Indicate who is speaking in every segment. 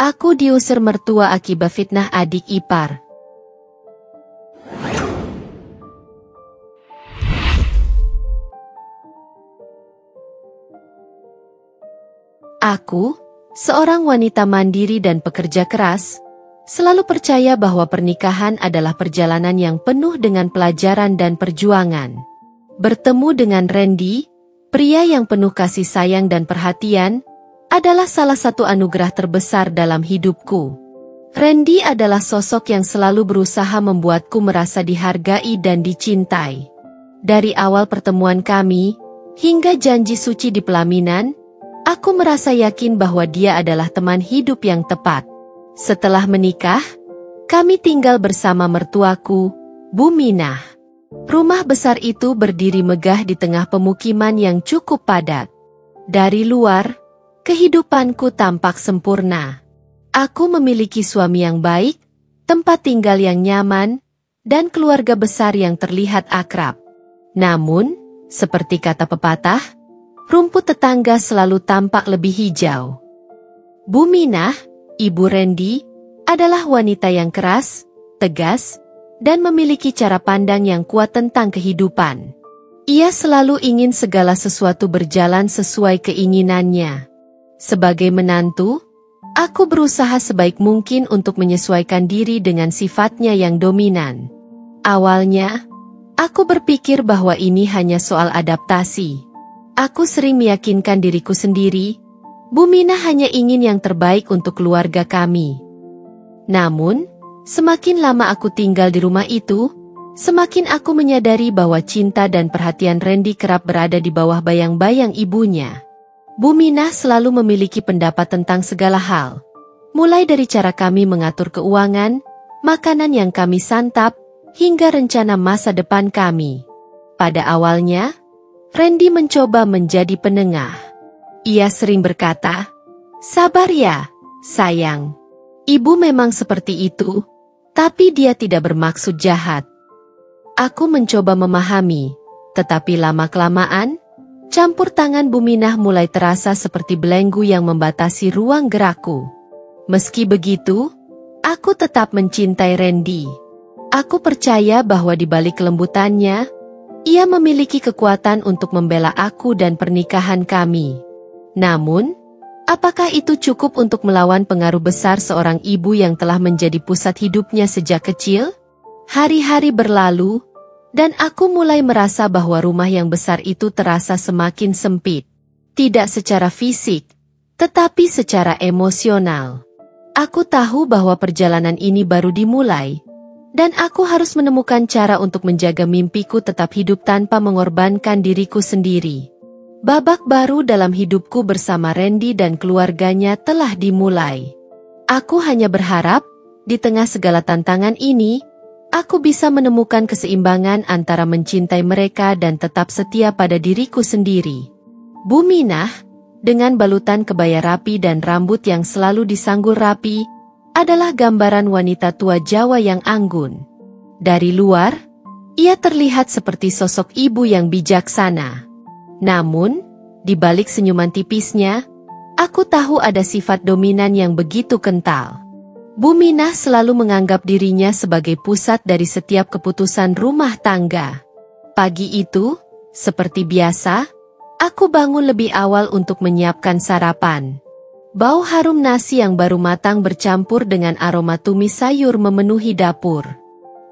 Speaker 1: Aku diusir mertua akibat fitnah adik ipar. Aku, seorang wanita mandiri dan pekerja keras, selalu percaya bahwa pernikahan adalah perjalanan yang penuh dengan pelajaran dan perjuangan. Bertemu dengan Randy, pria yang penuh kasih sayang dan perhatian, adalah salah satu anugerah terbesar dalam hidupku. Randy adalah sosok yang selalu berusaha membuatku merasa dihargai dan dicintai. Dari awal pertemuan kami, hingga janji suci di pelaminan, aku merasa yakin bahwa dia adalah teman hidup yang tepat. Setelah menikah, kami tinggal bersama mertuaku, Bu Minah. Rumah besar itu berdiri megah di tengah pemukiman yang cukup padat. Dari luar, kehidupanku tampak sempurna. Aku memiliki suami yang baik, tempat tinggal yang nyaman, dan keluarga besar yang terlihat akrab. Namun, seperti kata pepatah, rumput tetangga selalu tampak lebih hijau. Bu Minah, Ibu Randy, adalah wanita yang keras, tegas, dan memiliki cara pandang yang kuat tentang kehidupan. Ia selalu ingin segala sesuatu berjalan sesuai keinginannya. Sebagai menantu, aku berusaha sebaik mungkin untuk menyesuaikan diri dengan sifatnya yang dominan. Awalnya, aku berpikir bahwa ini hanya soal adaptasi. Aku sering meyakinkan diriku sendiri, Bu Minah hanya ingin yang terbaik untuk keluarga kami. Namun, semakin lama aku tinggal di rumah itu, semakin aku menyadari bahwa cinta dan perhatian Randy kerap berada di bawah bayang-bayang ibunya. Bu Minah selalu memiliki pendapat tentang segala hal, mulai dari cara kami mengatur keuangan, makanan yang kami santap, hingga rencana masa depan kami. Pada awalnya, Randy mencoba menjadi penengah. Ia sering berkata, "Sabar ya, sayang. Ibu memang seperti itu, tapi dia tidak bermaksud jahat." Aku mencoba memahami, tetapi lama-kelamaan, campur tangan Bu Minah mulai terasa seperti belenggu yang membatasi ruang gerakku. Meski begitu, aku tetap mencintai Randy. Aku percaya bahwa di balik kelembutannya, ia memiliki kekuatan untuk membela aku dan pernikahan kami. Namun, apakah itu cukup untuk melawan pengaruh besar seorang ibu yang telah menjadi pusat hidupnya sejak kecil? Hari-hari berlalu, dan aku mulai merasa bahwa rumah yang besar itu terasa semakin sempit. Tidak secara fisik, tetapi secara emosional. Aku tahu bahwa perjalanan ini baru dimulai, dan aku harus menemukan cara untuk menjaga mimpiku tetap hidup tanpa mengorbankan diriku sendiri. Babak baru dalam hidupku bersama Randy dan keluarganya telah dimulai. Aku hanya berharap, di tengah segala tantangan ini, aku bisa menemukan keseimbangan antara mencintai mereka dan tetap setia pada diriku sendiri. Bu Minah, dengan balutan kebaya rapi dan rambut yang selalu disanggul rapi, adalah gambaran wanita tua Jawa yang anggun. Dari luar, ia terlihat seperti sosok ibu yang bijaksana. Namun, di balik senyuman tipisnya, aku tahu ada sifat dominan yang begitu kental. Bu Minah selalu menganggap dirinya sebagai pusat dari setiap keputusan rumah tangga. Pagi itu, seperti biasa, aku bangun lebih awal untuk menyiapkan sarapan. Bau harum nasi yang baru matang bercampur dengan aroma tumis sayur memenuhi dapur.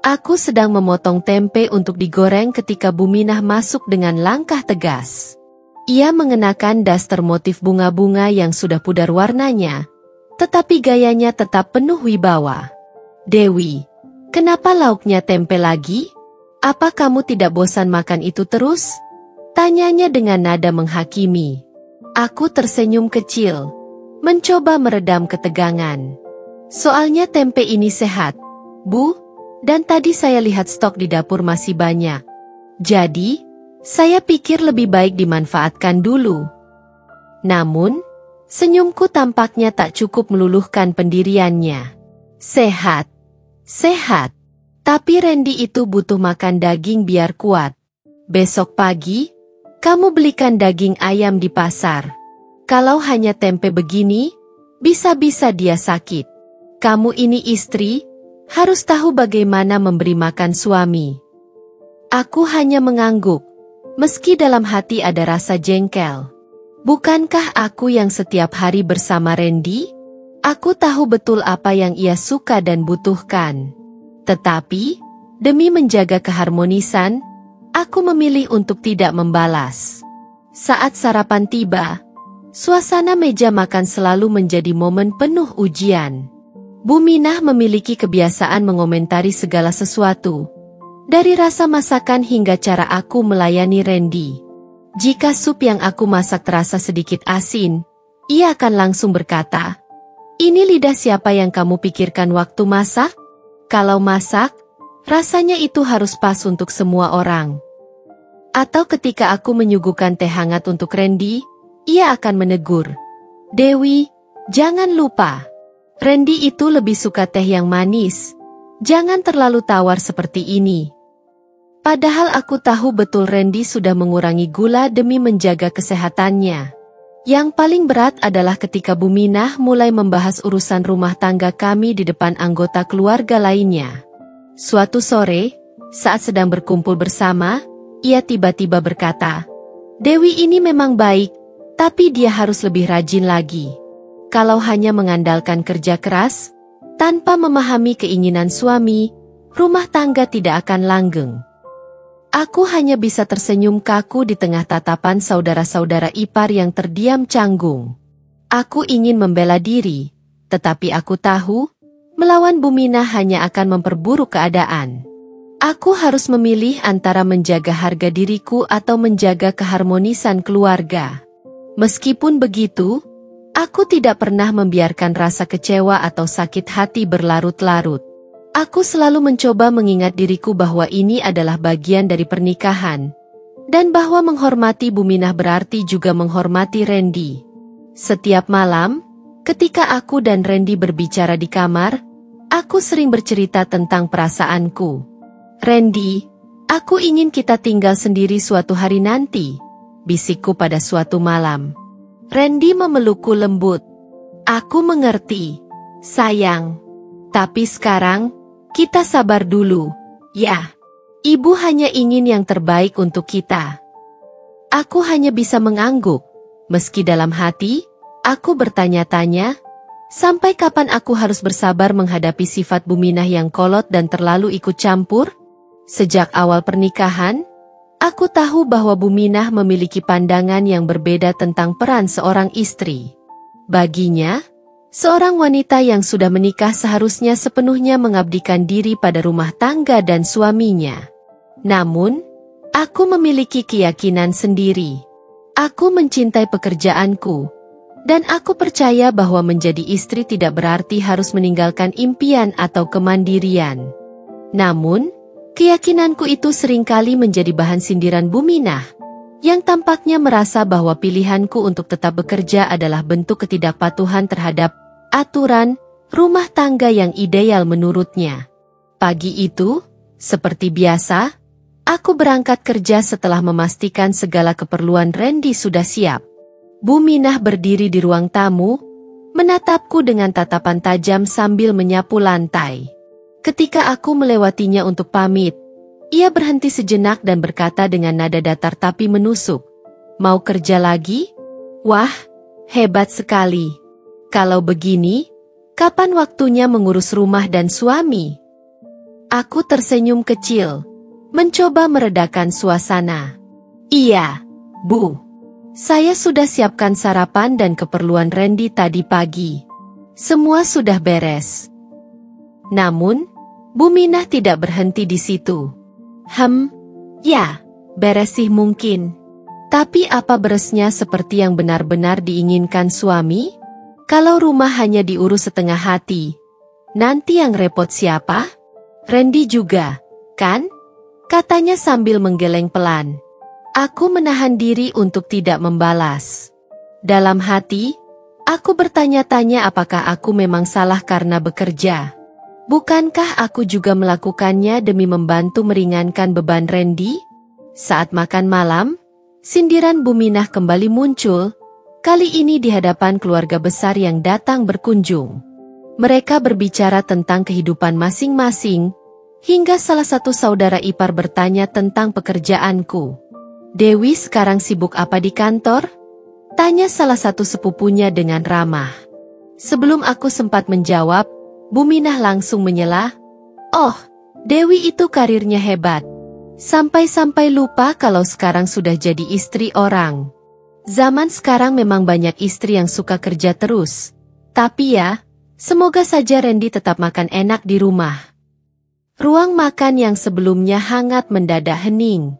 Speaker 1: Aku sedang memotong tempe untuk digoreng ketika Bu Minah masuk dengan langkah tegas. Ia mengenakan daster motif bunga-bunga yang sudah pudar warnanya, tetapi gayanya tetap penuh wibawa. "Dewi, kenapa lauknya tempe lagi? Apa kamu tidak bosan makan itu terus?" tanyanya dengan nada menghakimi. Aku tersenyum kecil, mencoba meredam ketegangan. "Soalnya tempe ini sehat, Bu. Dan tadi saya lihat stok di dapur masih banyak. Jadi, saya pikir lebih baik dimanfaatkan dulu." Namun, senyumku tampaknya tak cukup meluluhkan pendiriannya. "Sehat, sehat. Tapi Randy itu butuh makan daging biar kuat. Besok pagi, kamu belikan daging ayam di pasar. Kalau hanya tempe begini, Bisa-bisa dia sakit. Kamu ini istri, harus tahu bagaimana memberi makan suami. Aku hanya mengangguk, meski dalam hati ada rasa jengkel. Bukankah aku yang setiap hari bersama Randy? Aku tahu betul apa yang ia suka dan butuhkan. Tetapi, demi menjaga keharmonisan, aku memilih untuk tidak membalas. Saat sarapan tiba, suasana meja makan selalu menjadi momen penuh ujian. Bu Minah memiliki kebiasaan mengomentari segala sesuatu. Dari rasa masakan hingga cara aku melayani Randy. Jika sup yang aku masak terasa sedikit asin, ia akan langsung berkata, "Ini lidah siapa yang kamu pikirkan waktu masak? Kalau masak, rasanya itu harus pas untuk semua orang." Atau ketika aku menyuguhkan teh hangat untuk Randy, ia akan menegur, "Dewi, jangan lupa. Randy itu lebih suka teh yang manis. Jangan terlalu tawar seperti ini." Padahal aku tahu betul Randy sudah mengurangi gula demi menjaga kesehatannya. Yang paling berat adalah ketika Bu Minah mulai membahas urusan rumah tangga kami di depan anggota keluarga lainnya. Suatu sore, saat sedang berkumpul bersama, ia tiba-tiba berkata, "Dewi ini memang baik, tapi dia harus lebih rajin lagi. Kalau hanya mengandalkan kerja keras, tanpa memahami keinginan suami, rumah tangga tidak akan langgeng." Aku hanya bisa tersenyum kaku di tengah tatapan saudara-saudara ipar yang terdiam canggung. Aku ingin membela diri, tetapi aku tahu, melawan Bu Minah hanya akan memperburuk keadaan. Aku harus memilih antara menjaga harga diriku atau menjaga keharmonisan keluarga. Meskipun begitu, aku tidak pernah membiarkan rasa kecewa atau sakit hati berlarut-larut. Aku selalu mencoba mengingat diriku bahwa ini adalah bagian dari pernikahan, dan bahwa menghormati Bu Minah berarti juga menghormati Randy. Setiap malam, ketika aku dan Randy berbicara di kamar, aku sering bercerita tentang perasaanku. "Randy, aku ingin kita tinggal sendiri suatu hari nanti," bisikku pada suatu malam. Randy memelukku lembut. "Aku mengerti, sayang. Tapi sekarang, kita sabar dulu, ya. Ibu hanya ingin yang terbaik untuk kita." Aku hanya bisa mengangguk, meski dalam hati, aku bertanya-tanya, sampai kapan aku harus bersabar menghadapi sifat Bu Minah yang kolot dan terlalu ikut campur? Sejak awal pernikahan, aku tahu bahwa Bu Minah memiliki pandangan yang berbeda tentang peran seorang istri. Baginya, seorang wanita yang sudah menikah seharusnya sepenuhnya mengabdikan diri pada rumah tangga dan suaminya. Namun, aku memiliki keyakinan sendiri. Aku mencintai pekerjaanku, dan aku percaya bahwa menjadi istri tidak berarti harus meninggalkan impian atau kemandirian. Namun, keyakinanku itu seringkali menjadi bahan sindiran Bu Minah, yang tampaknya merasa bahwa pilihanku untuk tetap bekerja adalah bentuk ketidakpatuhan terhadap aturan rumah tangga yang ideal menurutnya. Pagi itu, seperti biasa, aku berangkat kerja setelah memastikan segala keperluan Randy sudah siap. Bu Minah berdiri di ruang tamu, menatapku dengan tatapan tajam sambil menyapu lantai. Ketika aku melewatinya untuk pamit, ia berhenti sejenak dan berkata dengan nada datar tapi menusuk, "Mau kerja lagi? Wah, hebat sekali. Kalau begini, kapan waktunya mengurus rumah dan suami?" Aku tersenyum kecil, mencoba meredakan suasana. "Iya, Bu. Saya sudah siapkan sarapan dan keperluan Randy tadi pagi. Semua sudah beres." Namun, Bu Minah tidak berhenti di situ. Ya, beres sih mungkin. Tapi apa beresnya seperti yang benar-benar diinginkan suami? Kalau rumah hanya diurus setengah hati, nanti yang repot siapa? Randy juga, kan?" katanya sambil menggeleng pelan. Aku menahan diri untuk tidak membalas. Dalam hati, aku bertanya-tanya apakah aku memang salah karena bekerja. Bukankah aku juga melakukannya demi membantu meringankan beban Randy? Saat makan malam, sindiran Bu Minah kembali muncul, Kali ini di hadapan keluarga besar yang datang berkunjung. Mereka berbicara tentang kehidupan masing-masing, hingga salah satu saudara ipar bertanya tentang pekerjaanku. "Dewi sekarang sibuk apa di kantor?" tanya salah satu sepupunya dengan ramah. Sebelum aku sempat menjawab, Bu Minah langsung menyela, "Oh, Dewi itu karirnya hebat. Sampai-sampai lupa kalau sekarang sudah jadi istri orang. Zaman sekarang memang banyak istri yang suka kerja terus. Tapi ya, semoga saja Randy tetap makan enak di rumah." Ruang makan yang sebelumnya hangat mendadak hening.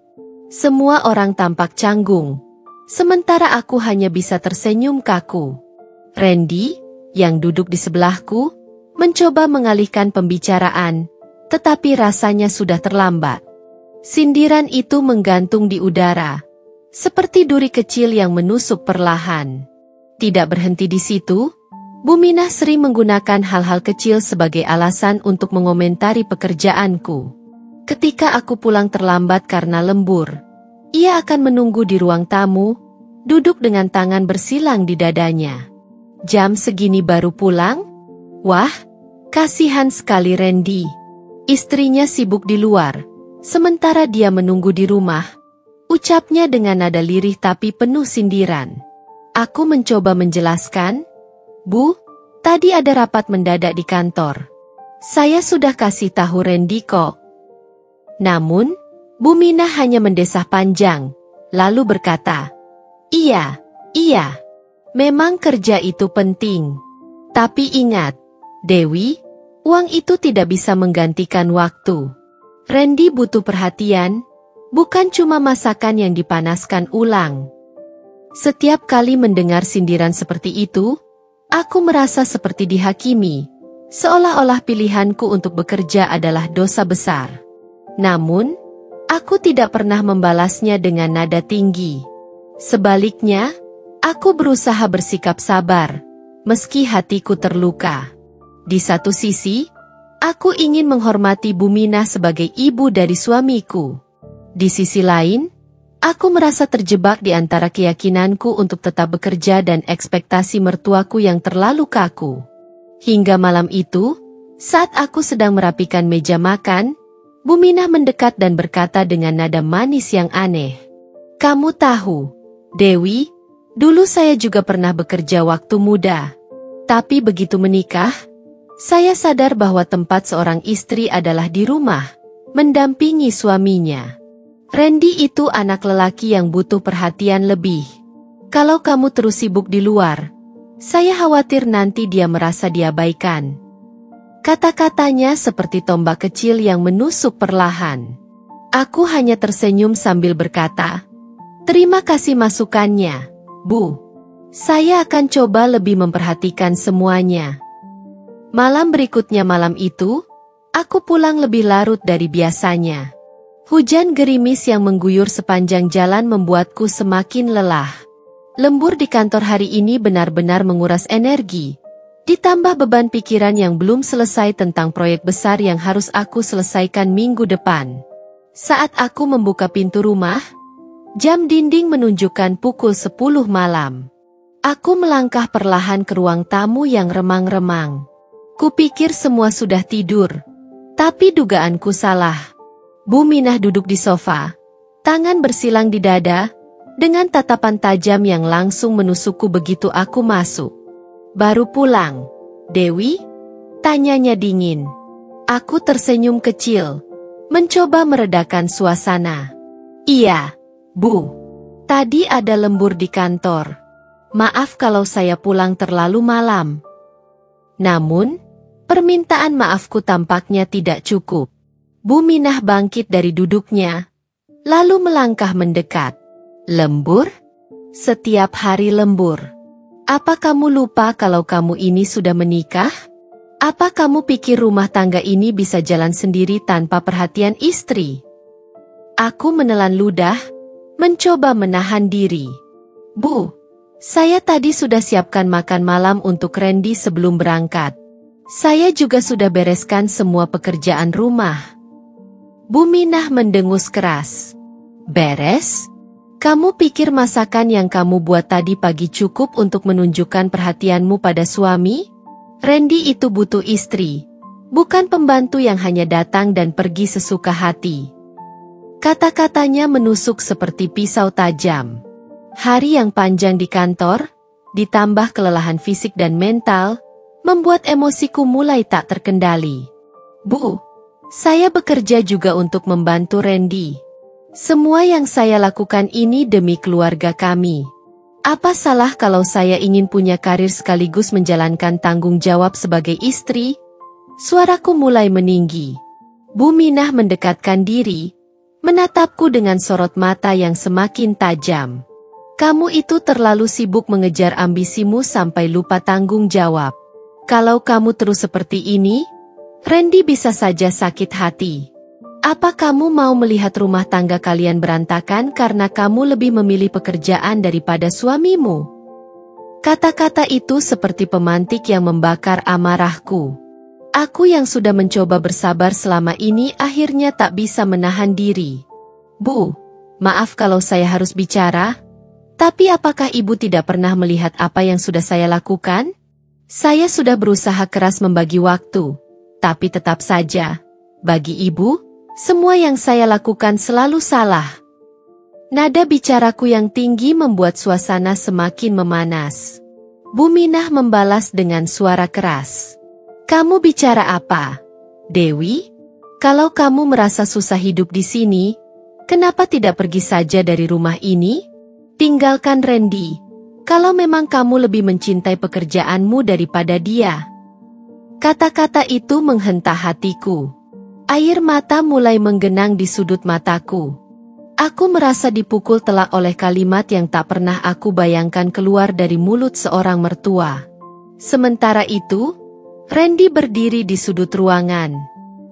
Speaker 1: Semua orang tampak canggung. Sementara aku hanya bisa tersenyum kaku. Randy, yang duduk di sebelahku, mencoba mengalihkan pembicaraan, tetapi rasanya sudah terlambat. Sindiran itu menggantung di udara, seperti duri kecil yang menusuk perlahan. Tidak berhenti di situ, Bu Minah sering menggunakan hal-hal kecil sebagai alasan untuk mengomentari pekerjaanku. Ketika aku pulang terlambat karena lembur, ia akan menunggu di ruang tamu, duduk dengan tangan bersilang di dadanya. "Jam segini baru pulang? Wah, kasihan sekali Randy. Istrinya sibuk di luar, sementara dia menunggu di rumah," ucapnya dengan nada lirih tapi penuh sindiran. Aku mencoba menjelaskan, "Bu, tadi ada rapat mendadak di kantor. Saya sudah kasih tahu Randy kok." Namun, Bu Minah hanya mendesah panjang, lalu berkata, Iya, memang kerja itu penting. Tapi ingat, Dewi, uang itu tidak bisa menggantikan waktu. Randy butuh perhatian, bukan cuma masakan yang dipanaskan ulang." Setiap kali mendengar sindiran seperti itu, aku merasa seperti dihakimi, seolah-olah pilihanku untuk bekerja adalah dosa besar. Namun, aku tidak pernah membalasnya dengan nada tinggi. Sebaliknya, aku berusaha bersikap sabar, meski hatiku terluka. Di satu sisi, aku ingin menghormati Bu Minah sebagai ibu dari suamiku. Di sisi lain, aku merasa terjebak di antara keyakinanku untuk tetap bekerja dan ekspektasi mertuaku yang terlalu kaku. Hingga malam itu, saat aku sedang merapikan meja makan, Bu Minah mendekat dan berkata dengan nada manis yang aneh, "Kamu tahu, Dewi, dulu saya juga pernah bekerja waktu muda. Tapi begitu menikah, saya sadar bahwa tempat seorang istri adalah di rumah, mendampingi suaminya. Randy itu anak lelaki yang butuh perhatian lebih. Kalau kamu terus sibuk di luar, saya khawatir nanti dia merasa diabaikan." Kata-katanya seperti tombak kecil yang menusuk perlahan. Aku hanya tersenyum sambil berkata, "Terima kasih masukannya, Bu. Saya akan coba lebih memperhatikan semuanya." Malam berikutnya malam itu, aku pulang lebih larut dari biasanya. Hujan gerimis yang mengguyur sepanjang jalan membuatku semakin lelah. Lembur di kantor hari ini benar-benar menguras energi. Ditambah beban pikiran yang belum selesai tentang proyek besar yang harus aku selesaikan minggu depan. Saat aku membuka pintu rumah, jam dinding menunjukkan pukul 10 malam. Aku melangkah perlahan ke ruang tamu yang remang-remang. Kupikir semua sudah tidur, tapi dugaanku salah. Bu Minah duduk di sofa, tangan bersilang di dada, dengan tatapan tajam yang langsung menusukku begitu aku masuk. "Baru pulang, Dewi?" tanyanya dingin. Aku tersenyum kecil, mencoba meredakan suasana. "Iya, Bu. Tadi ada lembur di kantor. Maaf kalau saya pulang terlalu malam." Namun, permintaan maafku tampaknya tidak cukup. Bu Minah bangkit dari duduknya, lalu melangkah mendekat. "Lembur? Setiap hari lembur. Apa kamu lupa kalau kamu ini sudah menikah? Apa kamu pikir rumah tangga ini bisa jalan sendiri tanpa perhatian istri?" Aku menelan ludah, mencoba menahan diri. "Bu, saya tadi sudah siapkan makan malam untuk Randy sebelum berangkat. Saya juga sudah bereskan semua pekerjaan rumah." Bu Minah mendengus keras. "Beres? Kamu pikir masakan yang kamu buat tadi pagi cukup untuk menunjukkan perhatianmu pada suami? Randy itu butuh istri, bukan pembantu yang hanya datang dan pergi sesuka hati. Kata-katanya menusuk seperti pisau tajam. Hari yang panjang di kantor, ditambah kelelahan fisik dan mental, membuat emosiku mulai tak terkendali. Bu, saya bekerja juga untuk membantu Randy. Semua yang saya lakukan ini demi keluarga kami. Apa salah kalau saya ingin punya karir sekaligus menjalankan tanggung jawab sebagai istri? Suaraku mulai meninggi. Bu Minah mendekatkan diri, menatapku dengan sorot mata yang semakin tajam. Kamu itu terlalu sibuk mengejar ambisimu sampai lupa tanggung jawab. Kalau kamu terus seperti ini, Randy bisa saja sakit hati. Apa kamu mau melihat rumah tangga kalian berantakan karena kamu lebih memilih pekerjaan daripada suamimu? Kata-kata itu seperti pemantik yang membakar amarahku. Aku yang sudah mencoba bersabar selama ini akhirnya tak bisa menahan diri. Bu, maaf kalau saya harus bicara, tapi apakah ibu tidak pernah melihat apa yang sudah saya lakukan? Saya sudah berusaha keras membagi waktu, tapi tetap saja, bagi ibu, semua yang saya lakukan selalu salah. Nada bicaraku yang tinggi membuat suasana semakin memanas. Bu Minah membalas dengan suara keras. Kamu bicara apa, Dewi? Kalau kamu merasa susah hidup di sini, kenapa tidak pergi saja dari rumah ini? Tinggalkan Randy. Kalau memang kamu lebih mencintai pekerjaanmu daripada dia. Kata-kata itu menghentak hatiku. Air mata mulai menggenang di sudut mataku. Aku merasa dipukul telak oleh kalimat yang tak pernah aku bayangkan keluar dari mulut seorang mertua. Sementara itu, Randy berdiri di sudut ruangan.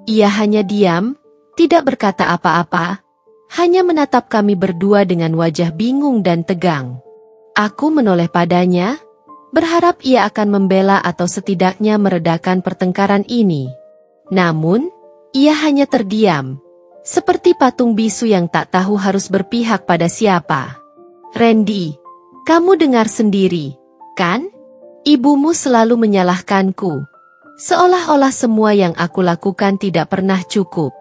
Speaker 1: Ia hanya diam, tidak berkata apa-apa, hanya menatap kami berdua dengan wajah bingung dan tegang. Aku menoleh padanya, berharap ia akan membela atau setidaknya meredakan pertengkaran ini. Namun, ia hanya terdiam, seperti patung bisu yang tak tahu harus berpihak pada siapa. Randy, kamu dengar sendiri, kan? Ibumu selalu menyalahkanku. Seolah-olah semua yang aku lakukan tidak pernah cukup.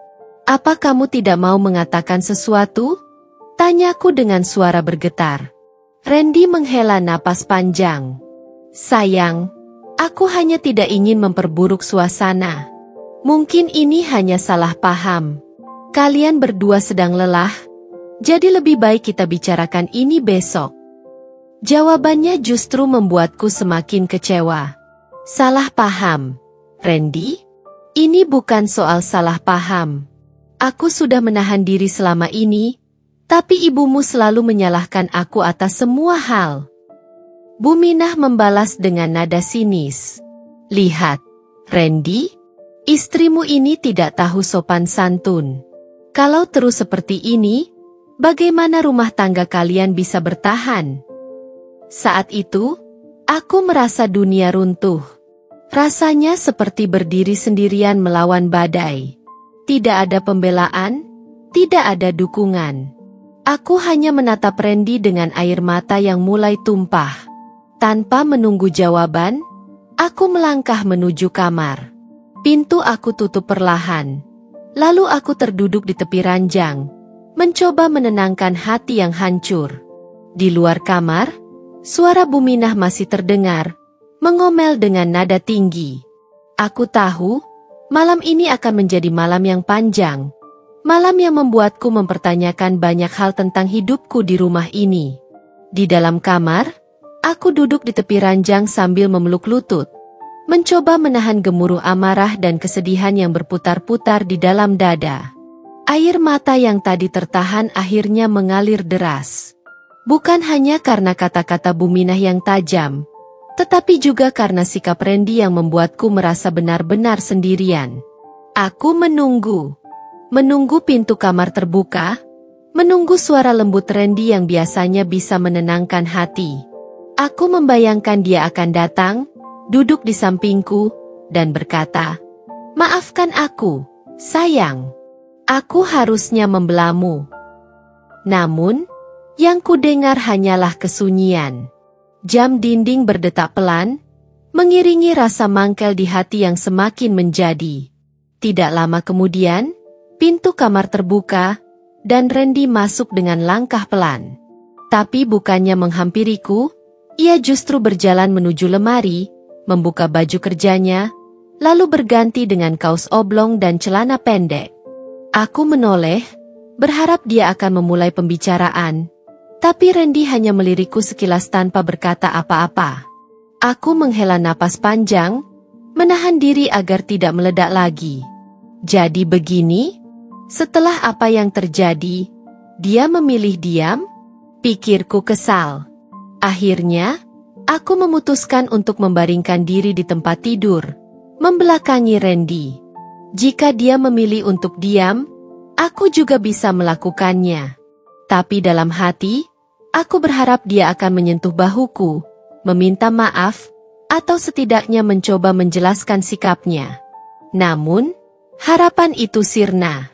Speaker 1: Apa kamu tidak mau mengatakan sesuatu? Tanyaku dengan suara bergetar. Randy menghela napas panjang. Sayang, aku hanya tidak ingin memperburuk suasana. Mungkin ini hanya salah paham. Kalian berdua sedang lelah, jadi lebih baik kita bicarakan ini besok. Jawabannya justru membuatku semakin kecewa. Salah paham, Randy? Ini bukan soal salah paham. Aku sudah menahan diri selama ini, tapi ibumu selalu menyalahkan aku atas semua hal. Bu Minah membalas dengan nada sinis. Lihat, Randy, istrimu ini tidak tahu sopan santun. Kalau terus seperti ini, bagaimana rumah tangga kalian bisa bertahan? Saat itu, aku merasa dunia runtuh. Rasanya seperti berdiri sendirian melawan badai. Tidak ada pembelaan, tidak ada dukungan. Aku hanya menatap Randy dengan air mata yang mulai tumpah. Tanpa menunggu jawaban, aku melangkah menuju kamar. Pintu aku tutup perlahan. Lalu aku terduduk di tepi ranjang, mencoba menenangkan hati yang hancur. Di luar kamar, suara Bu Minah masih terdengar, mengomel dengan nada tinggi. Aku tahu, malam ini akan menjadi malam yang panjang. Malam yang membuatku mempertanyakan banyak hal tentang hidupku di rumah ini. Di dalam kamar, aku duduk di tepi ranjang sambil memeluk lutut, mencoba menahan gemuruh amarah dan kesedihan yang berputar-putar di dalam dada. Air mata yang tadi tertahan akhirnya mengalir deras. Bukan hanya karena kata-kata Bu Minah yang tajam, tetapi juga karena sikap Randy yang membuatku merasa benar-benar sendirian. Aku menunggu pintu kamar terbuka, menunggu suara lembut Randy yang biasanya bisa menenangkan hati. Aku membayangkan dia akan datang, duduk di sampingku, dan berkata, "Maafkan aku, sayang. Aku harusnya membelamu." Namun, Yang kudengar hanyalah kesunyian. Jam dinding berdetak pelan, mengiringi rasa mangkel di hati yang semakin menjadi. Tidak lama kemudian, pintu kamar terbuka, dan Randy masuk dengan langkah pelan. Tapi bukannya menghampiriku, ia justru berjalan menuju lemari, membuka baju kerjanya, lalu berganti dengan kaos oblong dan celana pendek. Aku menoleh, berharap dia akan memulai pembicaraan, tapi Randy hanya melirikku sekilas tanpa berkata apa-apa. Aku menghela napas panjang, menahan diri agar tidak meledak lagi. Jadi begini? Setelah apa yang terjadi, dia memilih diam? Pikirku kesal. Akhirnya, aku memutuskan untuk membaringkan diri di tempat tidur, membelakangi Randy. Jika dia memilih untuk diam, aku juga bisa melakukannya. Tapi dalam hati, aku berharap dia akan menyentuh bahuku, meminta maaf, atau setidaknya mencoba menjelaskan sikapnya. Namun, harapan itu sirna.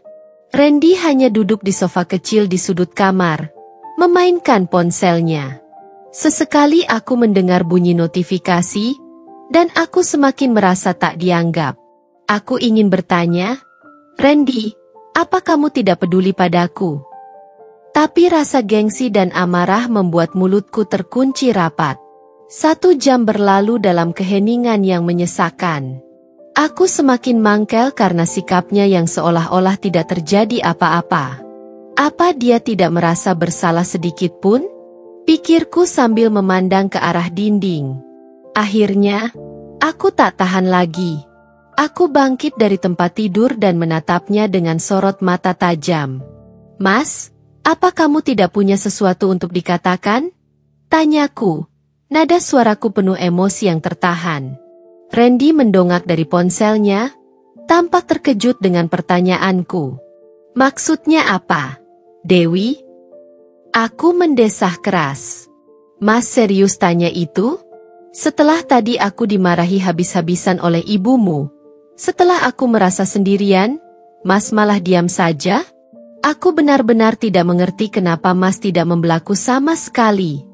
Speaker 1: Randy hanya duduk di sofa kecil di sudut kamar, memainkan ponselnya. Sesekali aku mendengar bunyi notifikasi, dan aku semakin merasa tak dianggap. Aku ingin bertanya, Randy, apa kamu tidak peduli padaku? Tapi rasa gengsi dan amarah membuat mulutku terkunci rapat. 1 jam berlalu dalam keheningan yang menyesakan. Aku semakin mangkel karena sikapnya yang seolah-olah tidak terjadi apa-apa. Apa dia tidak merasa bersalah sedikit pun? Pikirku sambil memandang ke arah dinding. Akhirnya, aku tak tahan lagi. Aku bangkit dari tempat tidur dan menatapnya dengan sorot mata tajam. Mas, apa kamu tidak punya sesuatu untuk dikatakan? Tanyaku, nada suaraku penuh emosi yang tertahan. Randy mendongak dari ponselnya, tampak terkejut dengan pertanyaanku. Maksudnya apa? Dewi? Aku mendesah keras. Mas serius tanya itu? Setelah tadi aku dimarahi habis-habisan oleh ibumu, setelah aku merasa sendirian, Mas malah diam saja? Aku benar-benar tidak mengerti kenapa Mas tidak membelaku sama sekali.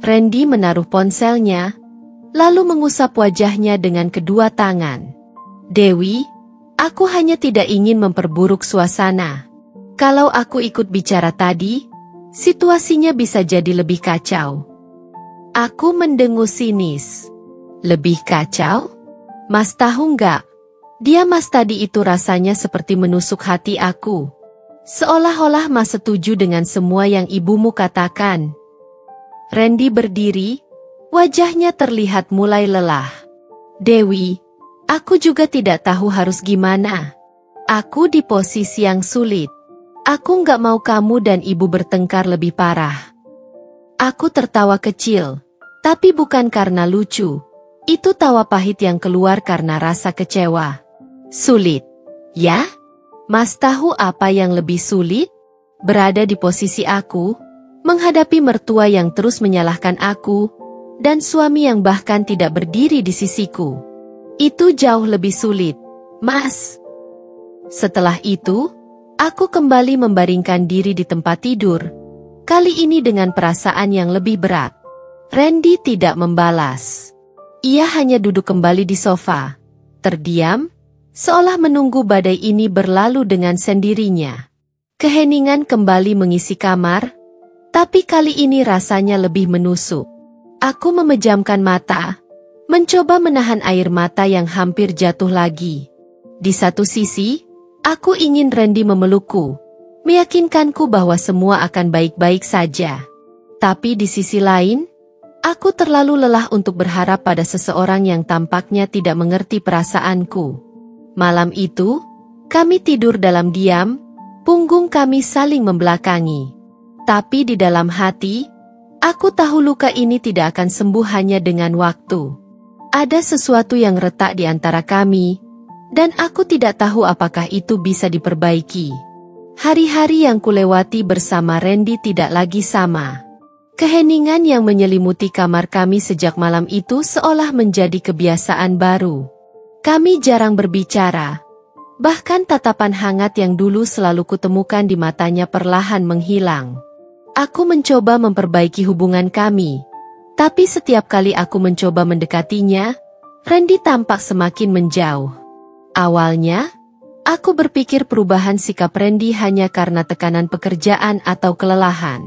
Speaker 1: Randy menaruh ponselnya, lalu mengusap wajahnya dengan kedua tangan. Dewi, aku hanya tidak ingin memperburuk suasana. Kalau aku ikut bicara tadi, situasinya bisa jadi lebih kacau. Aku mendengus sinis. Lebih kacau? Mas tahu nggak? Dia Mas tadi itu rasanya seperti menusuk hati aku. Seolah-olah Mas setuju dengan semua yang ibumu katakan. Randy berdiri, wajahnya terlihat mulai lelah. Dewi, aku juga tidak tahu harus gimana. Aku di posisi yang sulit. Aku nggak mau kamu dan ibu bertengkar lebih parah. Aku tertawa kecil, tapi bukan karena lucu. Itu tawa pahit yang keluar karena rasa kecewa. Sulit, ya? Mas tahu apa yang lebih sulit? Berada di posisi aku, menghadapi mertua yang terus menyalahkan aku, dan suami yang bahkan tidak berdiri di sisiku. Itu jauh lebih sulit, Mas. Setelah itu, aku kembali membaringkan diri di tempat tidur, kali ini dengan perasaan yang lebih berat. Randy tidak membalas. Ia hanya duduk kembali di sofa, terdiam, seolah menunggu badai ini berlalu dengan sendirinya. Keheningan kembali mengisi kamar, tapi kali ini rasanya lebih menusuk. Aku memejamkan mata, mencoba menahan air mata yang hampir jatuh lagi. Di satu sisi, aku ingin Randy memelukku, meyakinkanku bahwa semua akan baik-baik saja. Tapi di sisi lain, aku terlalu lelah untuk berharap pada seseorang yang tampaknya tidak mengerti perasaanku. Malam itu, kami tidur dalam diam, punggung kami saling membelakangi. Tapi di dalam hati, aku tahu luka ini tidak akan sembuh hanya dengan waktu. Ada sesuatu yang retak di antara kami, dan aku tidak tahu apakah itu bisa diperbaiki. Hari-hari yang kulewati bersama Randy tidak lagi sama. Keheningan yang menyelimuti kamar kami sejak malam itu seolah menjadi kebiasaan baru. Kami jarang berbicara. Bahkan tatapan hangat yang dulu selalu kutemukan di matanya perlahan menghilang. Aku mencoba memperbaiki hubungan kami. Tapi setiap kali aku mencoba mendekatinya, Randy tampak semakin menjauh. Awalnya, aku berpikir perubahan sikap Randy hanya karena tekanan pekerjaan atau kelelahan.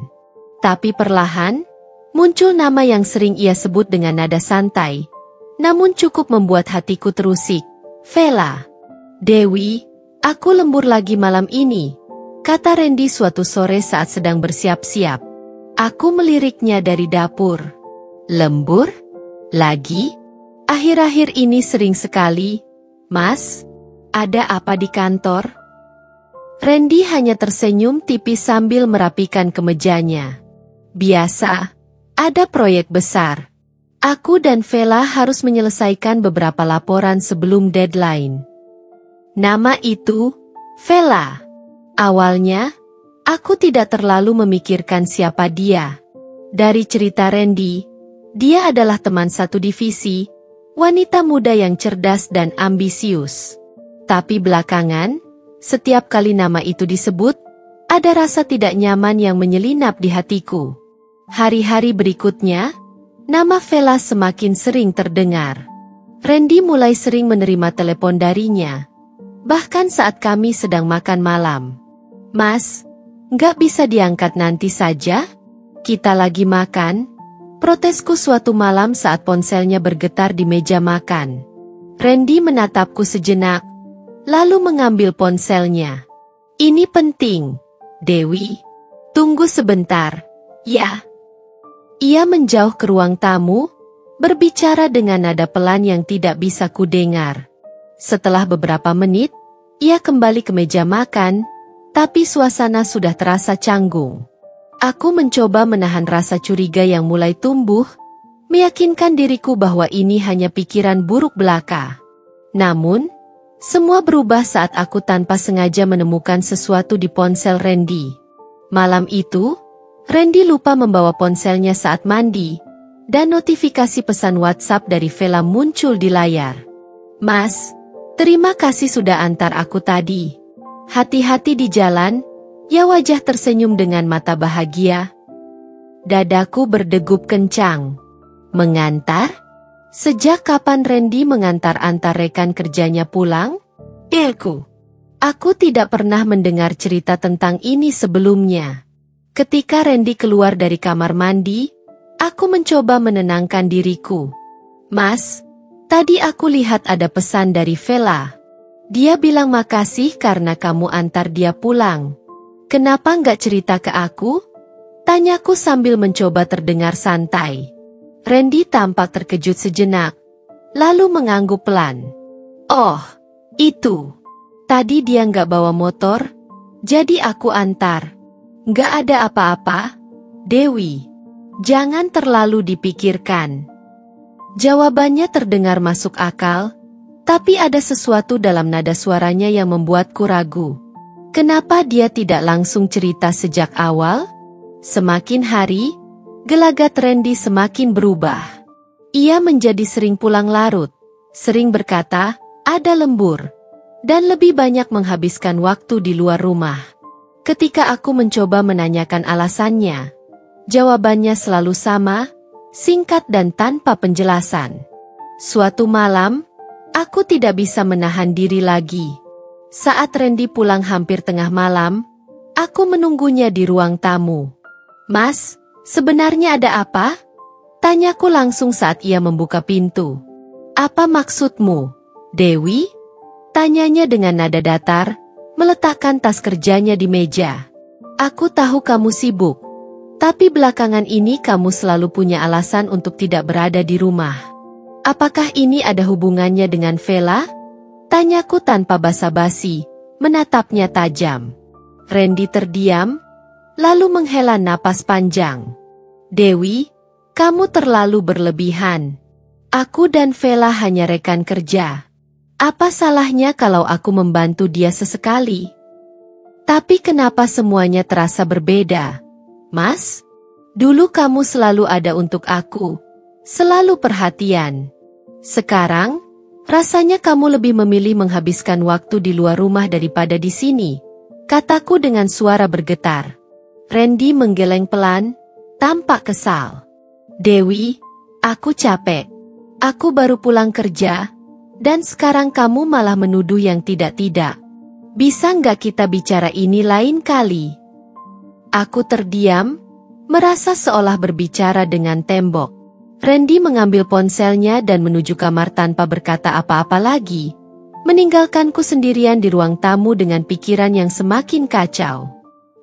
Speaker 1: Tapi perlahan, muncul nama yang sering ia sebut dengan nada santai, namun cukup membuat hatiku terusik. Vela. Dewi, aku lembur lagi malam ini, kata Randy suatu sore saat sedang bersiap-siap. Aku meliriknya dari dapur. Lembur? Lagi? Akhir-akhir ini sering sekali. Mas, ada apa di kantor? Randy hanya tersenyum tipis sambil merapikan kemejanya. Biasa, ada proyek besar. Aku dan Vela harus menyelesaikan beberapa laporan sebelum deadline. Nama itu, Vela. Awalnya, aku tidak terlalu memikirkan siapa dia. Dari cerita Randy, dia adalah teman satu divisi, wanita muda yang cerdas dan ambisius. Tapi belakangan, setiap kali nama itu disebut, ada rasa tidak nyaman yang menyelinap di hatiku. Hari-hari berikutnya, nama Vela semakin sering terdengar. Randy mulai sering menerima telepon darinya, bahkan saat kami sedang makan malam. Mas, nggak bisa diangkat nanti saja? Kita lagi makan? Protesku suatu malam saat ponselnya bergetar di meja makan. Randy menatapku sejenak, lalu mengambil ponselnya. Ini penting, Dewi. Tunggu sebentar. Ya. Ia menjauh ke ruang tamu, berbicara dengan nada pelan yang tidak bisa kudengar. Setelah beberapa menit, ia kembali ke meja makan, tapi suasana sudah terasa canggung. Aku mencoba menahan rasa curiga yang mulai tumbuh, meyakinkan diriku bahwa ini hanya pikiran buruk belaka. Namun, semua berubah saat aku tanpa sengaja menemukan sesuatu di ponsel Randy. Malam itu, Randy lupa membawa ponselnya saat mandi, dan notifikasi pesan WhatsApp dari Vela muncul di layar. Mas, terima kasih sudah antar aku tadi. Hati-hati di jalan, ya. Wajah tersenyum dengan mata bahagia. Dadaku berdegup kencang. Mengantar? Sejak kapan Randy mengantar-antar rekan kerjanya pulang? Aku tidak pernah mendengar cerita tentang ini sebelumnya. Ketika Randy keluar dari kamar mandi, aku mencoba menenangkan diriku. Mas, tadi aku lihat ada pesan dari Vela. Dia bilang makasih karena kamu antar dia pulang. Kenapa nggak cerita ke aku? Tanyaku sambil mencoba terdengar santai. Randy tampak terkejut sejenak, lalu mengangguk pelan. Oh, itu. Tadi dia nggak bawa motor, jadi aku antar. Nggak ada apa-apa, Dewi. Jangan terlalu dipikirkan. Jawabannya terdengar masuk akal, tapi ada sesuatu dalam nada suaranya yang membuatku ragu. Kenapa dia tidak langsung cerita sejak awal? Semakin hari, gelagat Randy semakin berubah. Ia menjadi sering pulang larut, sering berkata, ada lembur, dan lebih banyak menghabiskan waktu di luar rumah. Ketika aku mencoba menanyakan alasannya, jawabannya selalu sama, singkat dan tanpa penjelasan. Suatu malam, aku tidak bisa menahan diri lagi. Saat Randy pulang hampir tengah malam, aku menunggunya di ruang tamu. Mas, sebenarnya ada apa? Tanyaku langsung saat ia membuka pintu. Apa maksudmu, Dewi? Tanyanya dengan nada datar, meletakkan tas kerjanya di meja. Aku tahu kamu sibuk, tapi belakangan ini kamu selalu punya alasan untuk tidak berada di rumah. Apakah ini ada hubungannya dengan Vela? Tanyaku tanpa basa-basi, menatapnya tajam. Randy terdiam, lalu menghela napas panjang. Dewi, kamu terlalu berlebihan. Aku dan Vela hanya rekan kerja. Apa salahnya kalau aku membantu dia sesekali? Tapi kenapa semuanya terasa berbeda? Mas, dulu kamu selalu ada untuk aku, selalu perhatian. Sekarang, rasanya kamu lebih memilih menghabiskan waktu di luar rumah daripada di sini, kataku dengan suara bergetar. Randy menggeleng pelan, tampak kesal. Dewi, aku capek. Aku baru pulang kerja, dan sekarang kamu malah menuduh yang tidak-tidak. Bisa nggak kita bicara ini lain kali? Aku terdiam, merasa seolah berbicara dengan tembok. Randy mengambil ponselnya dan menuju kamar tanpa berkata apa-apa lagi, meninggalkanku sendirian di ruang tamu dengan pikiran yang semakin kacau.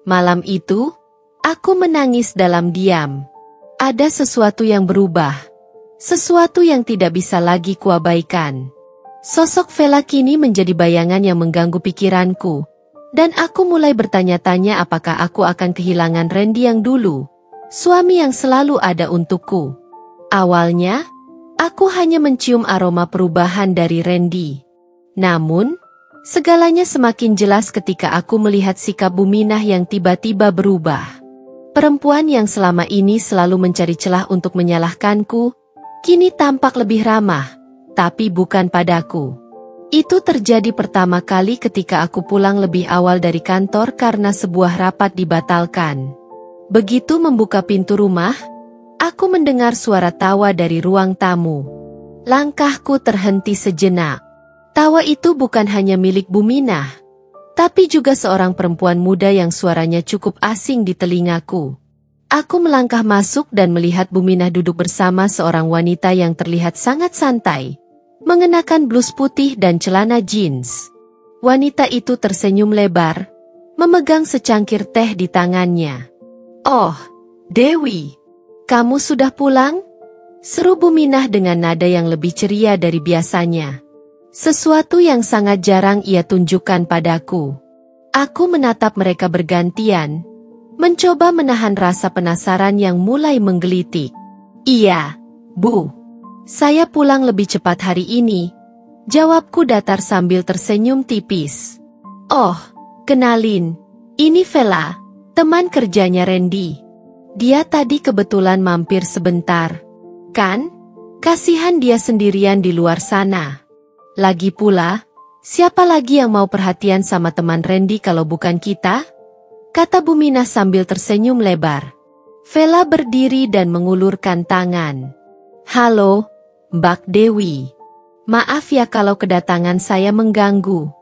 Speaker 1: Malam itu, aku menangis dalam diam. Ada sesuatu yang berubah, sesuatu yang tidak bisa lagi kuabaikan. Sosok Vela kini menjadi bayangan yang mengganggu pikiranku, dan aku mulai bertanya-tanya apakah aku akan kehilangan Randy yang dulu, suami yang selalu ada untukku. Awalnya, aku hanya mencium aroma perubahan dari Randy. Namun, segalanya semakin jelas ketika aku melihat sikap Buminah yang tiba-tiba berubah. Perempuan yang selama ini selalu mencari celah untuk menyalahkanku, kini tampak lebih ramah. Tapi bukan padaku. Itu terjadi pertama kali ketika aku pulang lebih awal dari kantor karena sebuah rapat dibatalkan. Begitu membuka pintu rumah, aku mendengar suara tawa dari ruang tamu. Langkahku terhenti sejenak. Tawa itu bukan hanya milik Buminah, tapi juga seorang perempuan muda yang suaranya cukup asing di telingaku. Aku melangkah masuk dan melihat Buminah duduk bersama seorang wanita yang terlihat sangat santai, mengenakan blus putih dan celana jeans. Wanita itu tersenyum lebar, memegang secangkir teh di tangannya. "Oh, Dewi, kamu sudah pulang?" seru Buminah dengan nada yang lebih ceria dari biasanya. Sesuatu yang sangat jarang ia tunjukkan padaku. Aku menatap mereka bergantian, mencoba menahan rasa penasaran yang mulai menggelitik. "Iya, Bu. Saya pulang lebih cepat hari ini," jawabku datar sambil tersenyum tipis. "Oh, kenalin, ini Vela, teman kerjanya Randy. Dia tadi kebetulan mampir sebentar. Kan? Kasihan dia sendirian di luar sana. Lagi pula, siapa lagi yang mau perhatian sama teman Randy kalau bukan kita?" kata Buminah sambil tersenyum lebar. Vela berdiri dan mengulurkan tangan. "Halo, Mbak Dewi. Maaf ya kalau kedatangan saya mengganggu."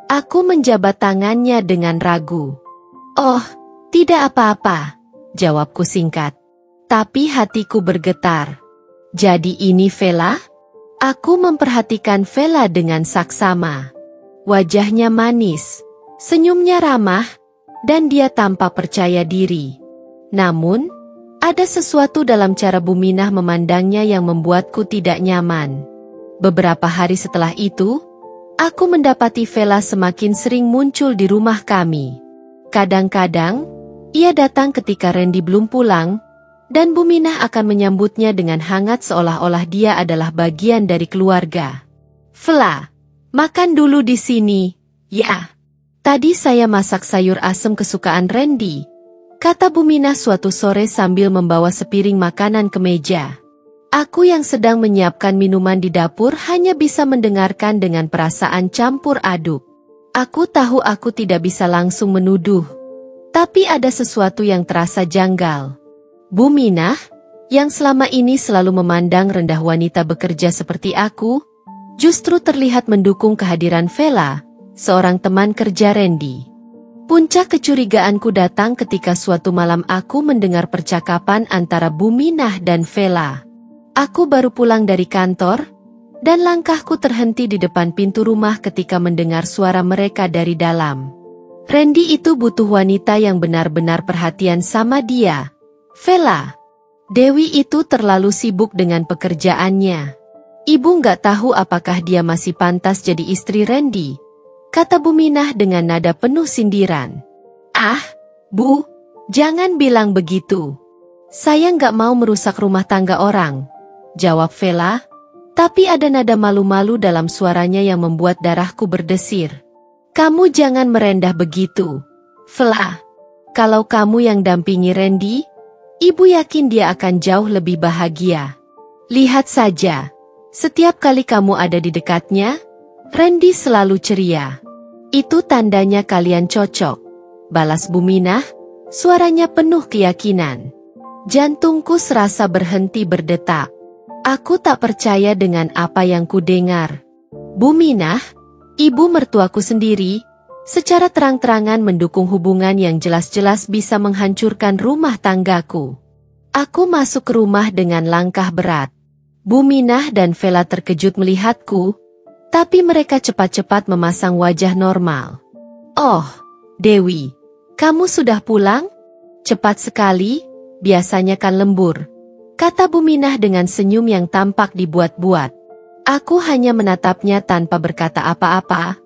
Speaker 1: Aku menjabat tangannya dengan ragu. "Oh, tidak apa-apa," jawabku singkat. Tapi hatiku bergetar. "Jadi ini Vela?" Aku memperhatikan Vela dengan saksama. Wajahnya manis, senyumnya ramah, dan dia tampak percaya diri. Namun, ada sesuatu dalam cara Buminah memandangnya yang membuatku tidak nyaman. Beberapa hari setelah itu, aku mendapati Vela semakin sering muncul di rumah kami. Kadang-kadang, ia datang ketika Randy belum pulang, dan Buminah akan menyambutnya dengan hangat seolah-olah dia adalah bagian dari keluarga. "Vela, makan dulu di sini, ya. Tadi saya masak sayur asem kesukaan Randy," kata Buminah suatu sore sambil membawa sepiring makanan ke meja. Aku yang sedang menyiapkan minuman di dapur hanya bisa mendengarkan dengan perasaan campur aduk. Aku tahu aku tidak bisa langsung menuduh, tapi ada sesuatu yang terasa janggal. Buminah, yang selama ini selalu memandang rendah wanita bekerja seperti aku, justru terlihat mendukung kehadiran Vela, seorang teman kerja Randy. Puncak kecurigaanku datang ketika suatu malam aku mendengar percakapan antara Buminah dan Vela. Aku baru pulang dari kantor, dan langkahku terhenti di depan pintu rumah ketika mendengar suara mereka dari dalam. Randy itu butuh wanita yang benar-benar perhatian sama dia. "Vela, Dewi itu terlalu sibuk dengan pekerjaannya. Ibu nggak tahu apakah dia masih pantas jadi istri Randy," kata Buminah dengan nada penuh sindiran. "Ah, Bu, jangan bilang begitu. Saya nggak mau merusak rumah tangga orang," jawab Vela, tapi ada nada malu-malu dalam suaranya yang membuat darahku berdesir. "Kamu jangan merendah begitu, Vela. Kalau kamu yang dampingi Randy, Ibu yakin dia akan jauh lebih bahagia. Lihat saja, setiap kali kamu ada di dekatnya, Randy selalu ceria. Itu tandanya kalian cocok," balas Buminah, Suaranya penuh keyakinan. Jantungku serasa berhenti berdetak. Aku tak percaya dengan apa yang kudengar. Bu Minah, ibu mertuaku sendiri, secara terang-terangan mendukung hubungan yang jelas-jelas bisa menghancurkan rumah tanggaku. Aku masuk ke rumah dengan langkah berat. Bu Minah dan Vela terkejut melihatku, tapi mereka cepat-cepat memasang wajah normal. "Oh, Dewi, kamu sudah pulang? Cepat sekali, biasanya kan lembur," kata Bu Minah dengan senyum yang tampak dibuat-buat. Aku hanya menatapnya tanpa berkata apa-apa,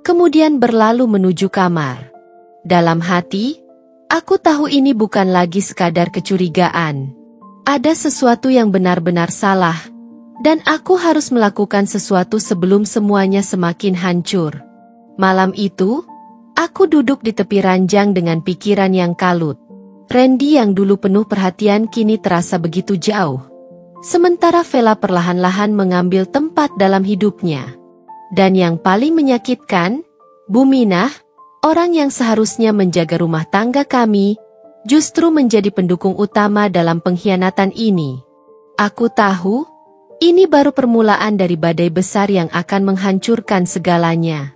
Speaker 1: kemudian berlalu menuju kamar. Dalam hati, aku tahu ini bukan lagi sekadar kecurigaan. Ada sesuatu yang benar-benar salah, dan aku harus melakukan sesuatu sebelum semuanya semakin hancur. Malam itu, aku duduk di tepi ranjang dengan pikiran yang kalut. Randy yang dulu penuh perhatian kini terasa begitu jauh. Sementara Vela perlahan-lahan mengambil tempat dalam hidupnya. Dan yang paling menyakitkan, Bu Minah, orang yang seharusnya menjaga rumah tangga kami, justru menjadi pendukung utama dalam pengkhianatan ini. Aku tahu, ini baru permulaan dari badai besar yang akan menghancurkan segalanya.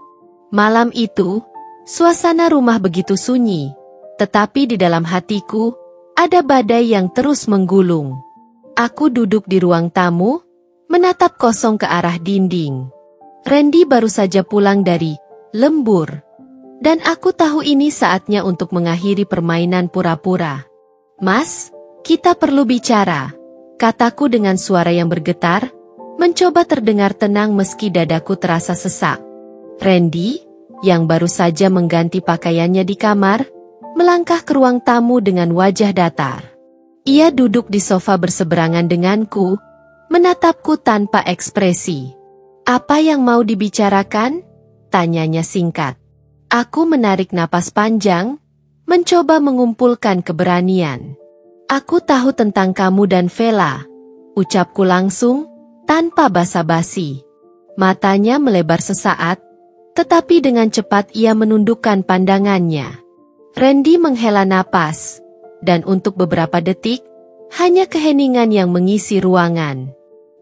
Speaker 1: Malam itu, suasana rumah begitu sunyi. Tetapi di dalam hatiku, ada badai yang terus menggulung. Aku duduk di ruang tamu, menatap kosong ke arah dinding. Randy baru saja pulang dari lembur. Dan aku tahu ini saatnya untuk mengakhiri permainan pura-pura. "Mas, kita perlu bicara," kataku dengan suara yang bergetar, mencoba terdengar tenang meski dadaku terasa sesak. Randy, yang baru saja mengganti pakaiannya di kamar, melangkah ke ruang tamu dengan wajah datar. Ia duduk di sofa berseberangan denganku, menatapku tanpa ekspresi. "Apa yang mau dibicarakan?" tanyanya singkat. Aku menarik napas panjang, mencoba mengumpulkan keberanian. "Aku tahu tentang kamu dan Vela," ucapku langsung, tanpa basa-basi. Matanya melebar sesaat, tetapi dengan cepat ia menundukkan pandangannya. Randy menghela napas, dan untuk beberapa detik, hanya keheningan yang mengisi ruangan.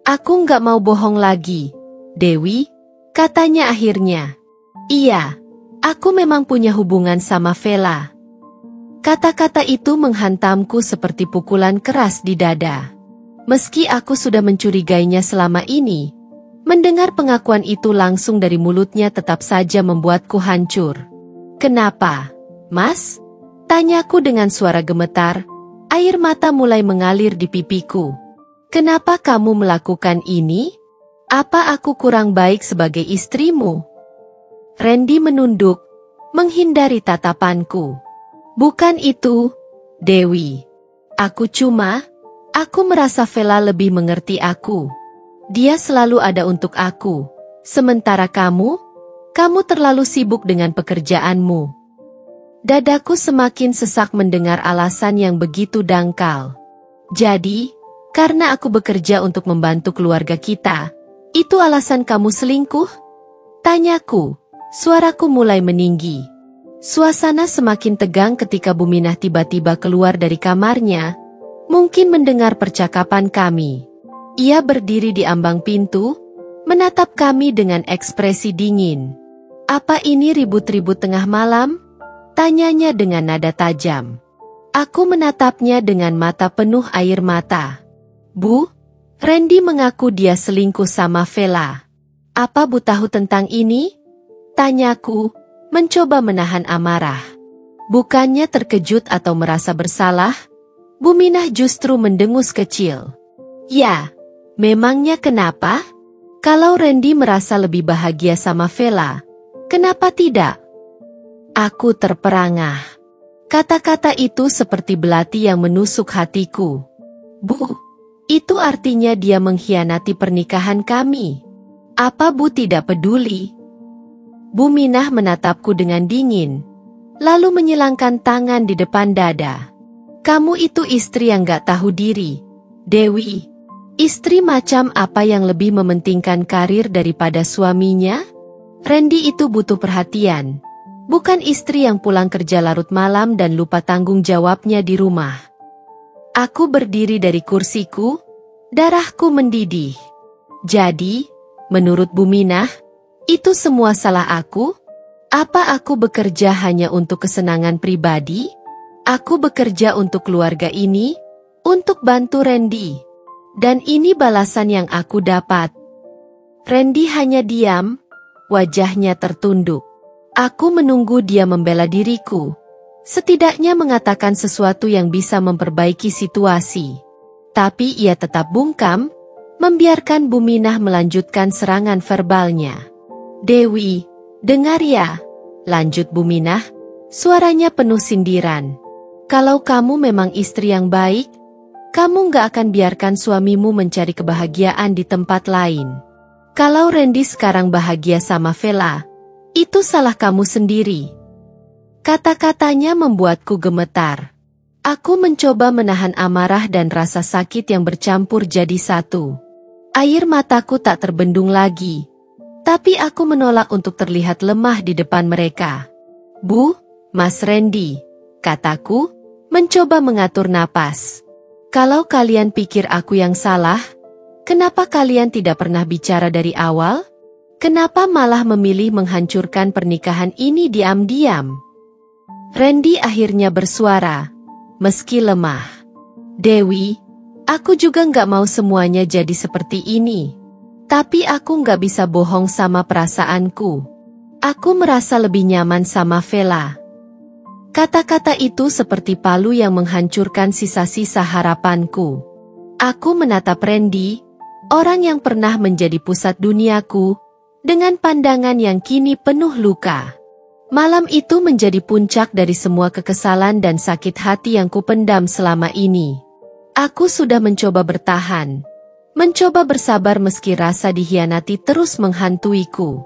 Speaker 1: "Aku nggak mau bohong lagi, Dewi," katanya akhirnya. "Iya, aku memang punya hubungan sama Vela." Kata-kata itu menghantamku seperti pukulan keras di dada. Meski aku sudah mencurigainya selama ini, mendengar pengakuan itu langsung dari mulutnya tetap saja membuatku hancur. "Kenapa, Mas?" tanyaku dengan suara gemetar, air mata mulai mengalir di pipiku. "Kenapa kamu melakukan ini? Apa aku kurang baik sebagai istrimu?" Randy menunduk, menghindari tatapanku. "Bukan itu, Dewi. Aku merasa Vela lebih mengerti aku. Dia selalu ada untuk aku. Sementara kamu terlalu sibuk dengan pekerjaanmu." Dadaku semakin sesak mendengar alasan yang begitu dangkal. "Jadi, karena aku bekerja untuk membantu keluarga kita, itu alasan kamu selingkuh?" tanyaku. Suaraku mulai meninggi. Suasana semakin tegang ketika Bu Minah tiba-tiba keluar dari kamarnya, mungkin mendengar percakapan kami. Ia berdiri di ambang pintu, menatap kami dengan ekspresi dingin. "Apa ini ribut-ribut tengah malam?" tanyanya dengan nada tajam. Aku menatapnya dengan mata penuh air mata. "Bu, Randy mengaku dia selingkuh sama Vela. Apa Bu tahu tentang ini?" tanyaku, mencoba menahan amarah. Bukannya terkejut atau merasa bersalah, Bu Minah justru mendengus kecil. "Ya, memangnya kenapa? Kalau Randy merasa lebih bahagia sama Vela, kenapa tidak?" Aku terperangah. Kata-kata itu seperti belati yang menusuk hatiku. "Bu, itu artinya dia mengkhianati pernikahan kami. Apa Bu tidak peduli?" Bu Minah menatapku dengan dingin, lalu menyilangkan tangan di depan dada. "Kamu itu istri yang gak tahu diri, Dewi. Istri macam apa yang lebih mementingkan karir daripada suaminya? Randy itu butuh perhatian. bukan istri yang pulang kerja larut malam dan lupa tanggung jawabnya di rumah. Aku berdiri dari kursiku, darahku mendidih. Jadi, menurut Bu Minah, itu semua salah aku? Apa aku bekerja hanya untuk kesenangan pribadi? Aku bekerja untuk keluarga ini, untuk bantu Randy. Dan ini balasan yang aku dapat. Randy hanya diam, wajahnya tertunduk. Aku menunggu dia membela diriku. Setidaknya mengatakan sesuatu yang bisa memperbaiki situasi. Tapi ia tetap bungkam, membiarkan Bu Minah melanjutkan serangan verbalnya. Dewi, dengar ya, lanjut Bu Minah, suaranya penuh sindiran. Kalau kamu memang istri yang baik, kamu nggak akan biarkan suamimu mencari kebahagiaan di tempat lain. Kalau Randy sekarang bahagia sama Vela, itu salah kamu sendiri. Kata-katanya membuatku gemetar. Aku mencoba menahan amarah dan rasa sakit yang bercampur jadi satu. Air mataku tak terbendung lagi. Tapi aku menolak untuk terlihat lemah di depan mereka. Bu, Mas Randy, kataku, mencoba mengatur napas. Kalau kalian pikir aku yang salah, kenapa kalian tidak pernah bicara dari awal? Kenapa malah memilih menghancurkan pernikahan ini diam-diam? Randy akhirnya bersuara, meski lemah. Dewi, aku juga nggak mau semuanya jadi seperti ini. Tapi aku nggak bisa bohong sama perasaanku. Aku merasa lebih nyaman sama Vela. Kata-kata itu seperti palu yang menghancurkan sisa-sisa harapanku. Aku menatap Randy, orang yang pernah menjadi pusat duniaku, dengan pandangan yang kini penuh luka. Malam itu menjadi puncak dari semua kekesalan dan sakit hati yang kupendam selama ini. Aku sudah mencoba bertahan, mencoba bersabar meski rasa dikhianati terus menghantuiku.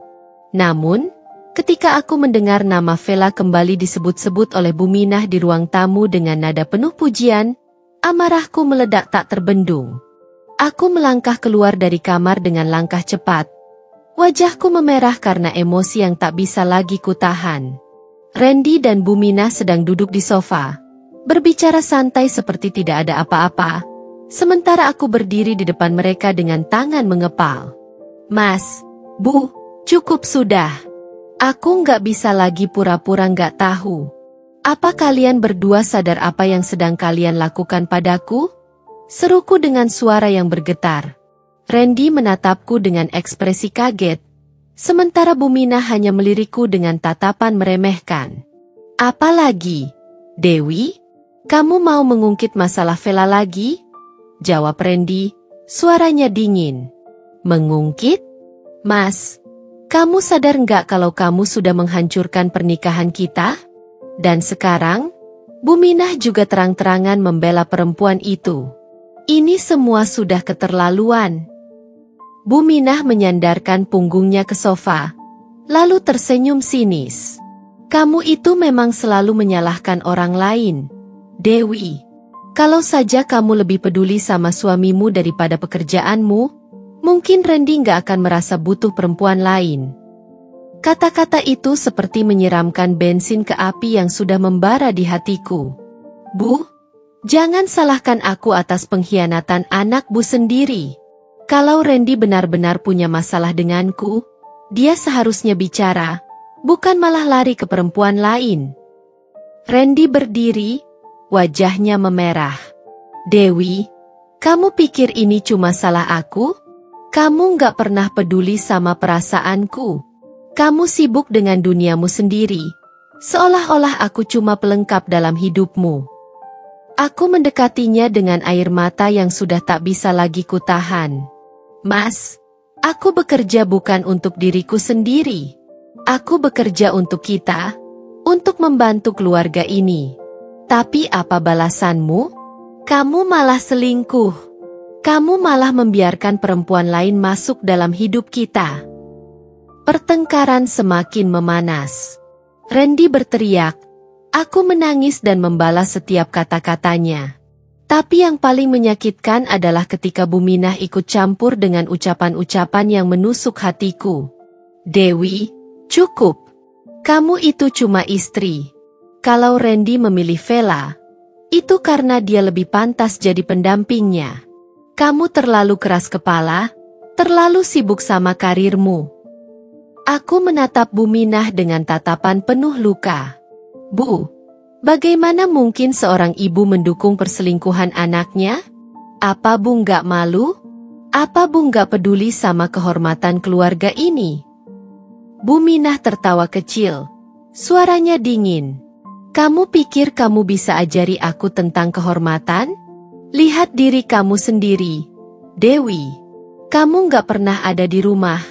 Speaker 1: Namun, ketika aku mendengar nama Vela kembali disebut-sebut oleh Bu Minah di ruang tamu dengan nada penuh pujian, amarahku meledak tak terbendung. Aku melangkah keluar dari kamar dengan langkah cepat. Wajahku memerah karena emosi yang tak bisa lagi kutahan. Randy dan Bu Minah sedang duduk di sofa, berbicara santai seperti tidak ada apa-apa, sementara aku berdiri di depan mereka dengan tangan mengepal. Mas, Bu, cukup sudah. Aku nggak bisa lagi pura-pura nggak tahu. Apa kalian berdua sadar apa yang sedang kalian lakukan padaku? Seruku dengan suara yang bergetar. Randy menatapku dengan ekspresi kaget, sementara Bu Minah hanya melirikku dengan tatapan meremehkan. Apalagi, Dewi, kamu mau mengungkit masalah Vela lagi? Jawab Randy, suaranya dingin. Mengungkit? Mas, kamu sadar nggak kalau kamu sudah menghancurkan pernikahan kita? Dan sekarang, Bu Minah juga terang-terangan membela perempuan itu. Ini semua sudah keterlaluan. Bu Minah menyandarkan punggungnya ke sofa, lalu tersenyum sinis. Kamu itu memang selalu menyalahkan orang lain, Dewi. Kalau saja kamu lebih peduli sama suamimu daripada pekerjaanmu, mungkin Randy nggak akan merasa butuh perempuan lain. Kata-kata itu seperti menyiramkan bensin ke api yang sudah membara di hatiku. Bu, jangan salahkan aku atas pengkhianatan anak Bu sendiri. Kalau Randy benar-benar punya masalah denganku, dia seharusnya bicara, bukan malah lari ke perempuan lain. Randy berdiri, wajahnya memerah. Dewi, kamu pikir ini cuma salah aku? Kamu nggak pernah peduli sama perasaanku. Kamu sibuk dengan duniamu sendiri, seolah-olah aku cuma pelengkap dalam hidupmu. Aku mendekatinya dengan air mata yang sudah tak bisa lagi kutahan. Mas, aku bekerja bukan untuk diriku sendiri. Aku bekerja untuk kita, untuk membantu keluarga ini. Tapi apa balasanmu? Kamu malah selingkuh. Kamu malah membiarkan perempuan lain masuk dalam hidup kita. Pertengkaran semakin memanas. Randy berteriak. Aku menangis dan membalas setiap kata-katanya. Tapi yang paling menyakitkan adalah ketika Bu Minah ikut campur dengan ucapan-ucapan yang menusuk hatiku. Dewi, cukup. Kamu itu cuma istri. Kalau Randy memilih Vela, itu karena dia lebih pantas jadi pendampingnya. Kamu terlalu keras kepala, terlalu sibuk sama karirmu. Aku menatap Bu Minah dengan tatapan penuh luka. Bu, bagaimana mungkin seorang ibu mendukung perselingkuhan anaknya? Apa Bu nggak malu? Apa Bu nggak peduli sama kehormatan keluarga ini? Bu Minah tertawa kecil. Suaranya dingin. Kamu pikir kamu bisa ajari aku tentang kehormatan? Lihat diri kamu sendiri. Dewi, kamu nggak pernah ada di rumah.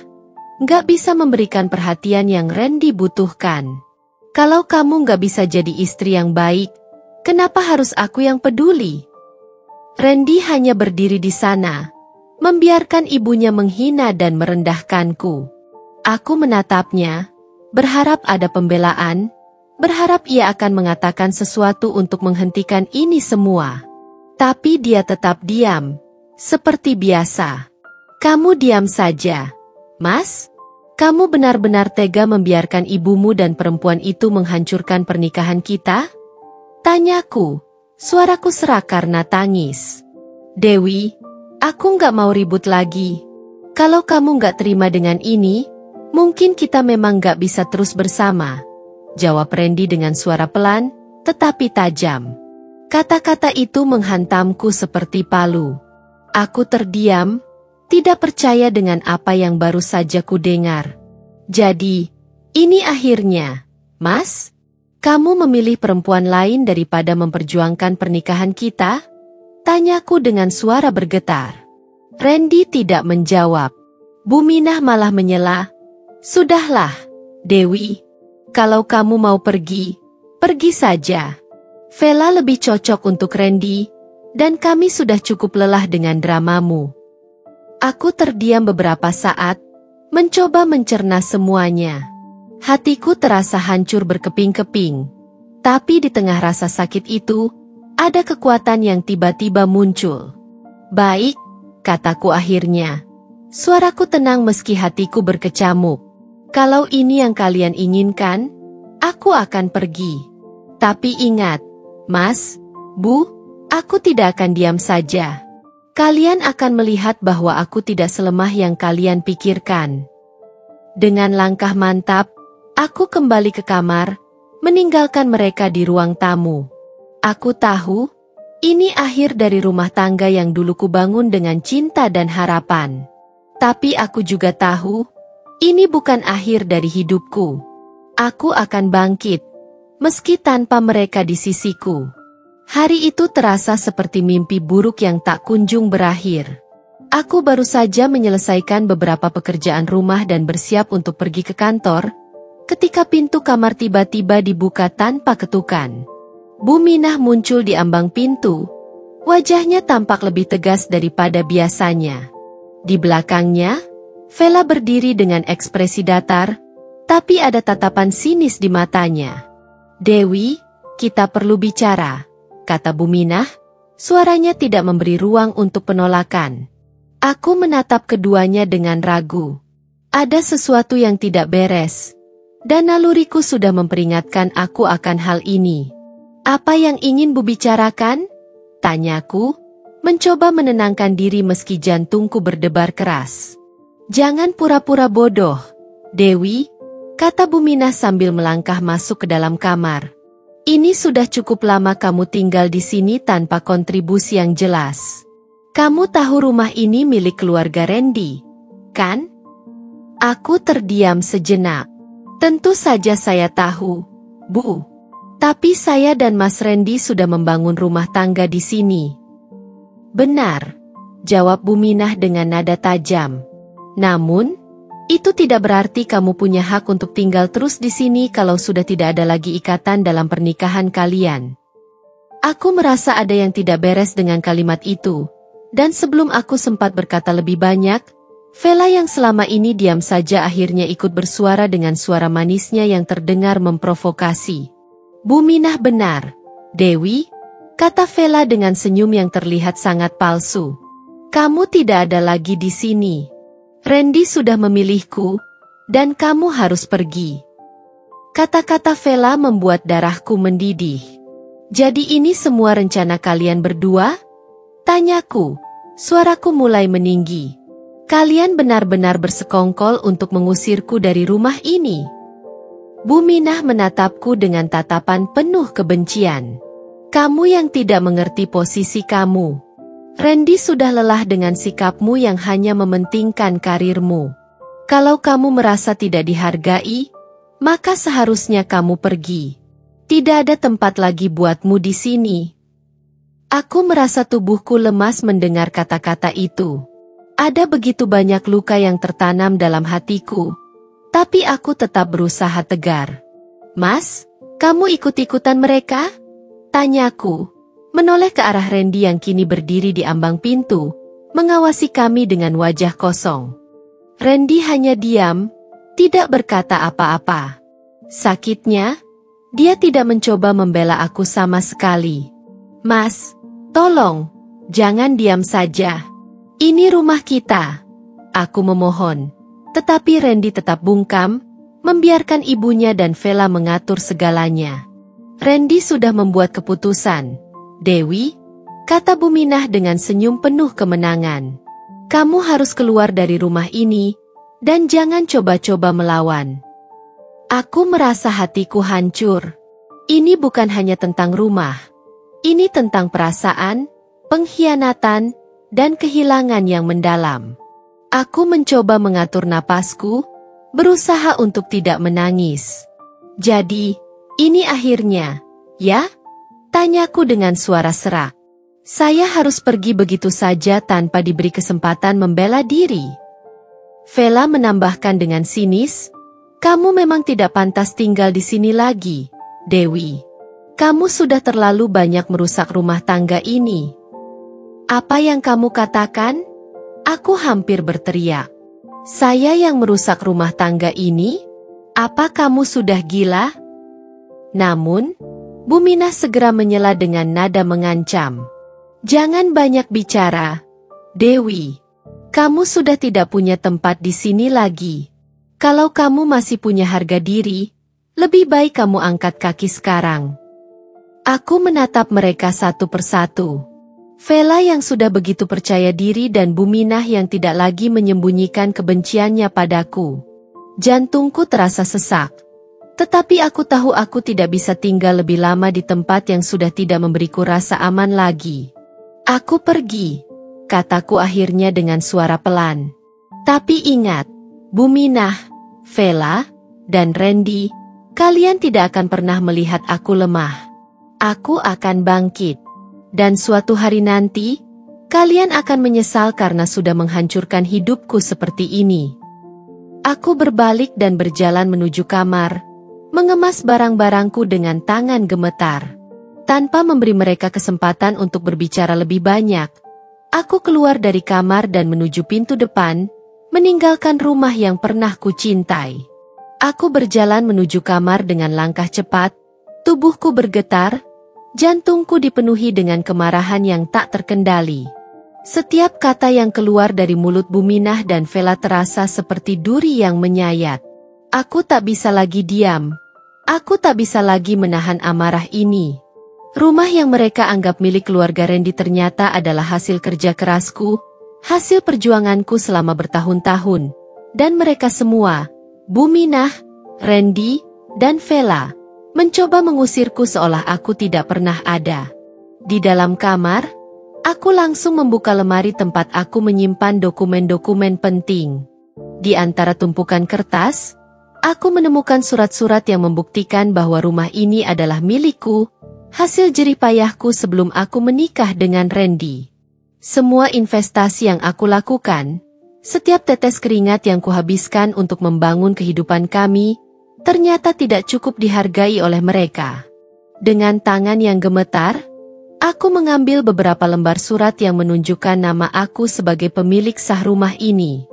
Speaker 1: Nggak bisa memberikan perhatian yang Randy butuhkan. Kalau kamu nggak bisa jadi istri yang baik, kenapa harus aku yang peduli? Randy hanya berdiri di sana, membiarkan ibunya menghina dan merendahkanku. Aku menatapnya, berharap ada pembelaan, berharap ia akan mengatakan sesuatu untuk menghentikan ini semua. Tapi dia tetap diam, seperti biasa. Kamu diam saja, Mas. Kamu benar-benar tega membiarkan ibumu dan perempuan itu menghancurkan pernikahan kita? Tanyaku, suaraku serak karena tangis. Dewi, aku nggak mau ribut lagi. Kalau kamu nggak terima dengan ini, mungkin kita memang nggak bisa terus bersama, jawab Randy dengan suara pelan, tetapi tajam. Kata-kata itu menghantamku seperti palu. Aku terdiam, tidak percaya dengan apa yang baru saja kudengar. Jadi, ini akhirnya, Mas? Kamu memilih perempuan lain daripada memperjuangkan pernikahan kita? Tanyaku dengan suara bergetar. Randy tidak menjawab. Bu Minah malah menyela. Sudahlah, Dewi. Kalau kamu mau pergi, pergi saja. Vela lebih cocok untuk Randy, dan kami sudah cukup lelah dengan dramamu. Aku terdiam beberapa saat, mencoba mencerna semuanya. Hatiku terasa hancur berkeping-keping. Tapi di tengah rasa sakit itu, ada kekuatan yang tiba-tiba muncul. Baik, kataku akhirnya. Suaraku tenang meski hatiku berkecamuk. Kalau ini yang kalian inginkan, aku akan pergi. Tapi ingat, Mas, Bu, aku tidak akan diam saja. Kalian akan melihat bahwa aku tidak selemah yang kalian pikirkan. Dengan langkah mantap, aku kembali ke kamar, meninggalkan mereka di ruang tamu. Aku tahu, ini akhir dari rumah tangga yang dulu kubangun dengan cinta dan harapan. Tapi aku juga tahu, ini bukan akhir dari hidupku. Aku akan bangkit, meski tanpa mereka di sisiku. Hari itu terasa seperti mimpi buruk yang tak kunjung berakhir. Aku baru saja menyelesaikan beberapa pekerjaan rumah dan bersiap untuk pergi ke kantor, ketika pintu kamar tiba-tiba dibuka tanpa ketukan. Bu Minah muncul di ambang pintu. Wajahnya tampak lebih tegas daripada biasanya. Di belakangnya, Vela berdiri dengan ekspresi datar, tapi ada tatapan sinis di matanya. Dewi, kita perlu bicara, kata Bu Minah. Suaranya tidak memberi ruang untuk penolakan. Aku menatap keduanya dengan ragu. Ada sesuatu yang tidak beres, dan naluriku sudah memperingatkan aku akan hal ini. Apa yang ingin Bu bicarakan? Tanyaku, mencoba menenangkan diri meski jantungku berdebar keras. Jangan pura-pura bodoh, Dewi, kata Bu Minah sambil melangkah masuk ke dalam kamar. Ini sudah cukup lama kamu tinggal di sini tanpa kontribusi yang jelas. Kamu tahu rumah ini milik keluarga Randy, kan? Aku terdiam sejenak. Tentu saja saya tahu, Bu. Tapi saya dan Mas Randy sudah membangun rumah tangga di sini. Benar, jawab Bu Minah dengan nada tajam. Namun, itu tidak berarti kamu punya hak untuk tinggal terus di sini kalau sudah tidak ada lagi ikatan dalam pernikahan kalian. Aku merasa ada yang tidak beres dengan kalimat itu, dan sebelum aku sempat berkata lebih banyak, Vela yang selama ini diam saja akhirnya ikut bersuara dengan suara manisnya yang terdengar memprovokasi. Bu Minah benar, Dewi, kata Vela dengan senyum yang terlihat sangat palsu. Kamu tidak ada lagi di sini. Randy sudah memilihku, dan kamu harus pergi. Kata-kata Vela membuat darahku mendidih. Jadi ini semua rencana kalian berdua? Tanyaku. Suaraku mulai meninggi. Kalian benar-benar bersekongkol untuk mengusirku dari rumah ini. Bu Minah menatapku dengan tatapan penuh kebencian. Kamu yang tidak mengerti posisi kamu. Randy sudah lelah dengan sikapmu yang hanya mementingkan karirmu. Kalau kamu merasa tidak dihargai, maka seharusnya kamu pergi. Tidak ada tempat lagi buatmu di sini. Aku merasa tubuhku lemas mendengar kata-kata itu. Ada begitu banyak luka yang tertanam dalam hatiku. Tapi aku tetap berusaha tegar. Mas, kamu ikut-ikutan mereka? Tanyaku, menoleh ke arah Randy yang kini berdiri di ambang pintu, mengawasi kami dengan wajah kosong. Randy hanya diam, tidak berkata apa-apa. Sakitnya, dia tidak mencoba membela aku sama sekali. Mas, tolong, jangan diam saja. Ini rumah kita. Aku memohon. Tetapi Randy tetap bungkam, membiarkan ibunya dan Vela mengatur segalanya. Randy sudah membuat keputusan. Dewi, kata Bu Minah dengan senyum penuh kemenangan. Kamu harus keluar dari rumah ini, dan jangan coba-coba melawan. Aku merasa hatiku hancur. Ini bukan hanya tentang rumah. Ini tentang perasaan, pengkhianatan, dan kehilangan yang mendalam. Aku mencoba mengatur napasku, berusaha untuk tidak menangis. Jadi, ini akhirnya, ya? Tanyaku dengan suara serak. Saya harus pergi begitu saja tanpa diberi kesempatan membela diri. Vela menambahkan dengan sinis, kamu memang tidak pantas tinggal di sini lagi, Dewi. Kamu sudah terlalu banyak merusak rumah tangga ini. Apa yang kamu katakan? Aku hampir berteriak. Saya yang merusak rumah tangga ini? Apa kamu sudah gila? Namun, Bu Minah segera menyela dengan nada mengancam. Jangan banyak bicara, Dewi. Kamu sudah tidak punya tempat di sini lagi. Kalau kamu masih punya harga diri, lebih baik kamu angkat kaki sekarang. Aku menatap mereka satu persatu. Vela yang sudah begitu percaya diri dan Bu Minah yang tidak lagi menyembunyikan kebenciannya padaku. Jantungku terasa sesak. Tetapi aku tahu aku tidak bisa tinggal lebih lama di tempat yang sudah tidak memberiku rasa aman lagi. Aku pergi, kataku akhirnya dengan suara pelan. Tapi ingat, Bu Minah, Vela, dan Randy, kalian tidak akan pernah melihat aku lemah. Aku akan bangkit. Dan suatu hari nanti, kalian akan menyesal karena sudah menghancurkan hidupku seperti ini. Aku berbalik dan berjalan menuju kamar, mengemas barang-barangku dengan tangan gemetar. Tanpa memberi mereka kesempatan untuk berbicara lebih banyak, aku keluar dari kamar dan menuju pintu depan, meninggalkan rumah yang pernah kucintai. Aku berjalan menuju kamar dengan langkah cepat, tubuhku bergetar, jantungku dipenuhi dengan kemarahan yang tak terkendali. Setiap kata yang keluar dari mulut Bu Minah dan Vela terasa seperti duri yang menyayat. Aku tak bisa lagi diam. Aku tak bisa lagi menahan amarah ini. Rumah yang mereka anggap milik keluarga Randy ternyata adalah hasil kerja kerasku, hasil perjuanganku selama bertahun-tahun. Dan mereka semua, Bu Minah, Randy, dan Vela, mencoba mengusirku seolah aku tidak pernah ada. Di dalam kamar, aku langsung membuka lemari tempat aku menyimpan dokumen-dokumen penting. Di antara tumpukan kertas, aku menemukan surat-surat yang membuktikan bahwa rumah ini adalah milikku, hasil jerih payahku sebelum aku menikah dengan Randy. Semua investasi yang aku lakukan, setiap tetes keringat yang kuhabiskan untuk membangun kehidupan kami, ternyata tidak cukup dihargai oleh mereka. Dengan tangan yang gemetar, aku mengambil beberapa lembar surat yang menunjukkan nama aku sebagai pemilik sah rumah ini.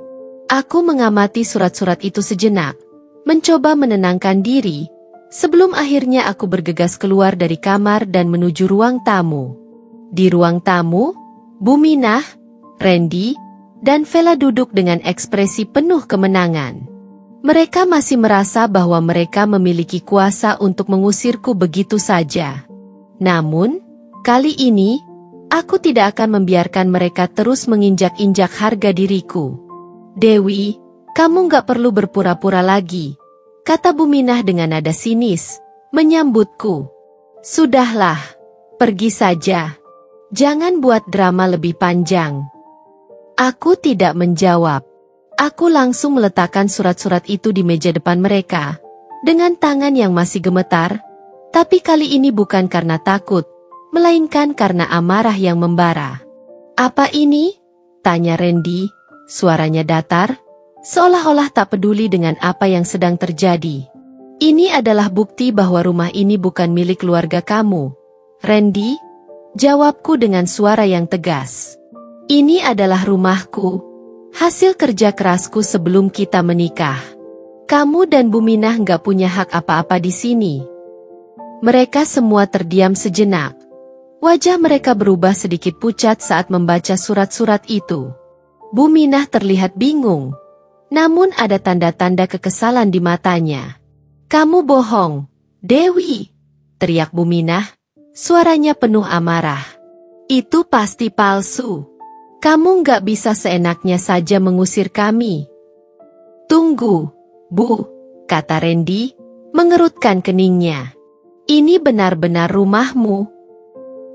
Speaker 1: Aku mengamati surat-surat itu sejenak, mencoba menenangkan diri, sebelum akhirnya aku bergegas keluar dari kamar dan menuju ruang tamu. Di ruang tamu, Bu Minah, Randy, dan Vela duduk dengan ekspresi penuh kemenangan. Mereka masih merasa bahwa mereka memiliki kuasa untuk mengusirku begitu saja. Namun, kali ini, aku tidak akan membiarkan mereka terus menginjak-injak harga diriku. Dewi, kamu gak perlu berpura-pura lagi, kata Buminah dengan nada sinis, menyambutku. Sudahlah, pergi saja. Jangan buat drama lebih panjang. Aku tidak menjawab. Aku langsung meletakkan surat-surat itu di meja depan mereka, dengan tangan yang masih gemetar, tapi kali ini bukan karena takut, melainkan karena amarah yang membara. Apa ini? Tanya Randy, suaranya datar, seolah-olah tak peduli dengan apa yang sedang terjadi. Ini adalah bukti bahwa rumah ini bukan milik keluarga kamu, Randy, jawabku dengan suara yang tegas. Ini adalah rumahku. Hasil kerja kerasku sebelum kita menikah. Kamu dan Buminah nggak punya hak apa-apa di sini. Mereka semua terdiam sejenak. Wajah mereka berubah sedikit pucat saat membaca surat-surat itu. Buminah terlihat bingung. Namun ada tanda-tanda kekesalan di matanya. Kamu bohong, Dewi, teriak Buminah. Suaranya penuh amarah. Itu pasti palsu. Kamu nggak bisa seenaknya saja mengusir kami. Tunggu, Bu, kata Randy, mengerutkan keningnya. Ini benar-benar rumahmu.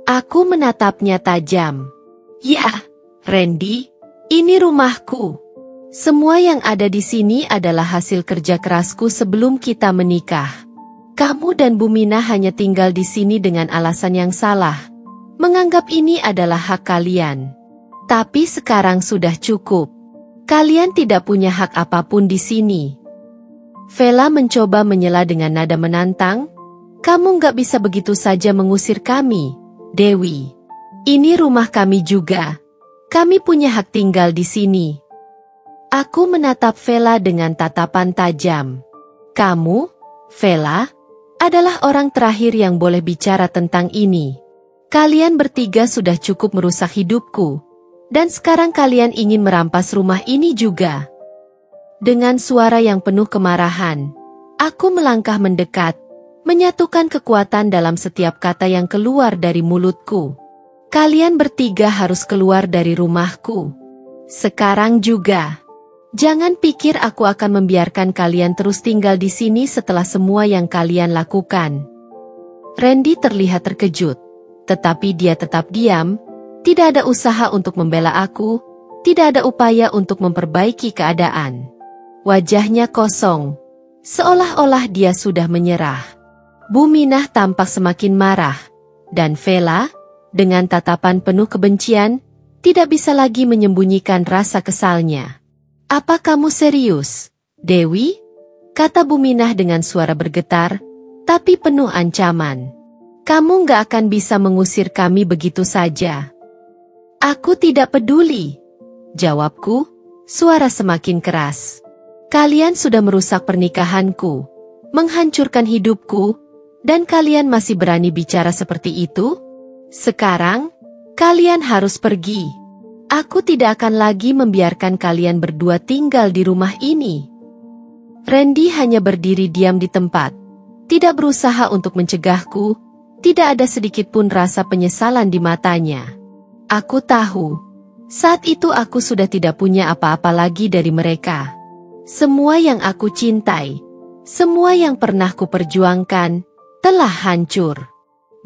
Speaker 1: Aku menatapnya tajam. Ya, Randy, ini rumahku. Semua yang ada di sini adalah hasil kerja kerasku sebelum kita menikah. Kamu dan Buminah hanya tinggal di sini dengan alasan yang salah. Menganggap ini adalah hak kalian. Tapi sekarang sudah cukup. Kalian tidak punya hak apapun di sini. Vela mencoba menyela dengan nada menantang. Kamu nggak bisa begitu saja mengusir kami, Dewi. Ini rumah kami juga. Kami punya hak tinggal di sini. Aku menatap Vela dengan tatapan tajam. Kamu, Vela, adalah orang terakhir yang boleh bicara tentang ini. Kalian bertiga sudah cukup merusak hidupku. Dan sekarang kalian ingin merampas rumah ini juga. Dengan suara yang penuh kemarahan, aku melangkah mendekat, menyatukan kekuatan dalam setiap kata yang keluar dari mulutku. Kalian bertiga harus keluar dari rumahku. Sekarang juga. Jangan pikir aku akan membiarkan kalian terus tinggal di sini setelah semua yang kalian lakukan. Randy terlihat terkejut, tetapi dia tetap diam. Tidak ada usaha untuk membela aku, tidak ada upaya untuk memperbaiki keadaan. Wajahnya kosong, seolah-olah dia sudah menyerah. Buminah tampak semakin marah, dan Vela, dengan tatapan penuh kebencian, tidak bisa lagi menyembunyikan rasa kesalnya. Apa kamu serius, Dewi? Kata Buminah dengan suara bergetar, tapi penuh ancaman. Kamu nggak akan bisa mengusir kami begitu saja. Aku tidak peduli, jawabku, suara semakin keras. Kalian sudah merusak pernikahanku, menghancurkan hidupku, dan kalian masih berani bicara seperti itu? Sekarang, kalian harus pergi. Aku tidak akan lagi membiarkan kalian berdua tinggal di rumah ini. Randy hanya berdiri diam di tempat, tidak berusaha untuk mencegahku, tidak ada sedikit pun rasa penyesalan di matanya. Aku tahu, saat itu aku sudah tidak punya apa-apa lagi dari mereka. Semua yang aku cintai, semua yang pernah kuperjuangkan, telah hancur.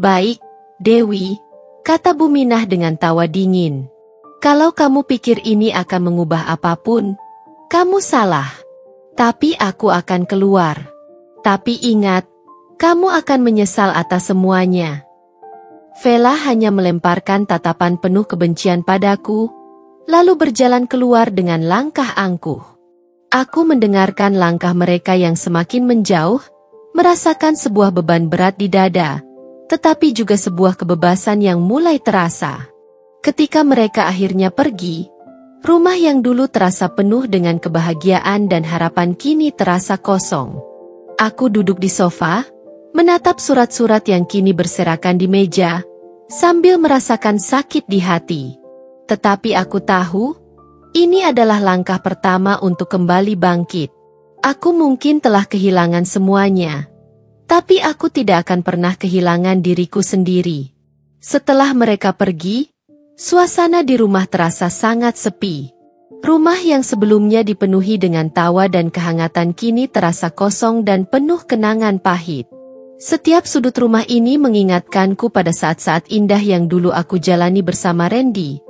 Speaker 1: Baik, Dewi, kata Buminah dengan tawa dingin. Kalau kamu pikir ini akan mengubah apapun, kamu salah. Tapi aku akan keluar. Tapi ingat, kamu akan menyesal atas semuanya. Vela hanya melemparkan tatapan penuh kebencian padaku, lalu berjalan keluar dengan langkah angkuh. Aku mendengarkan langkah mereka yang semakin menjauh, merasakan sebuah beban berat di dada, tetapi juga sebuah kebebasan yang mulai terasa. Ketika mereka akhirnya pergi, rumah yang dulu terasa penuh dengan kebahagiaan dan harapan kini terasa kosong. Aku duduk di sofa, menatap surat-surat yang kini berserakan di meja, sambil merasakan sakit di hati. Tetapi aku tahu, ini adalah langkah pertama untuk kembali bangkit. Aku mungkin telah kehilangan semuanya, tapi aku tidak akan pernah kehilangan diriku sendiri. Setelah mereka pergi, suasana di rumah terasa sangat sepi. Rumah yang sebelumnya dipenuhi dengan tawa dan kehangatan kini terasa kosong dan penuh kenangan pahit. Setiap sudut rumah ini mengingatkanku pada saat-saat indah yang dulu aku jalani bersama Randy.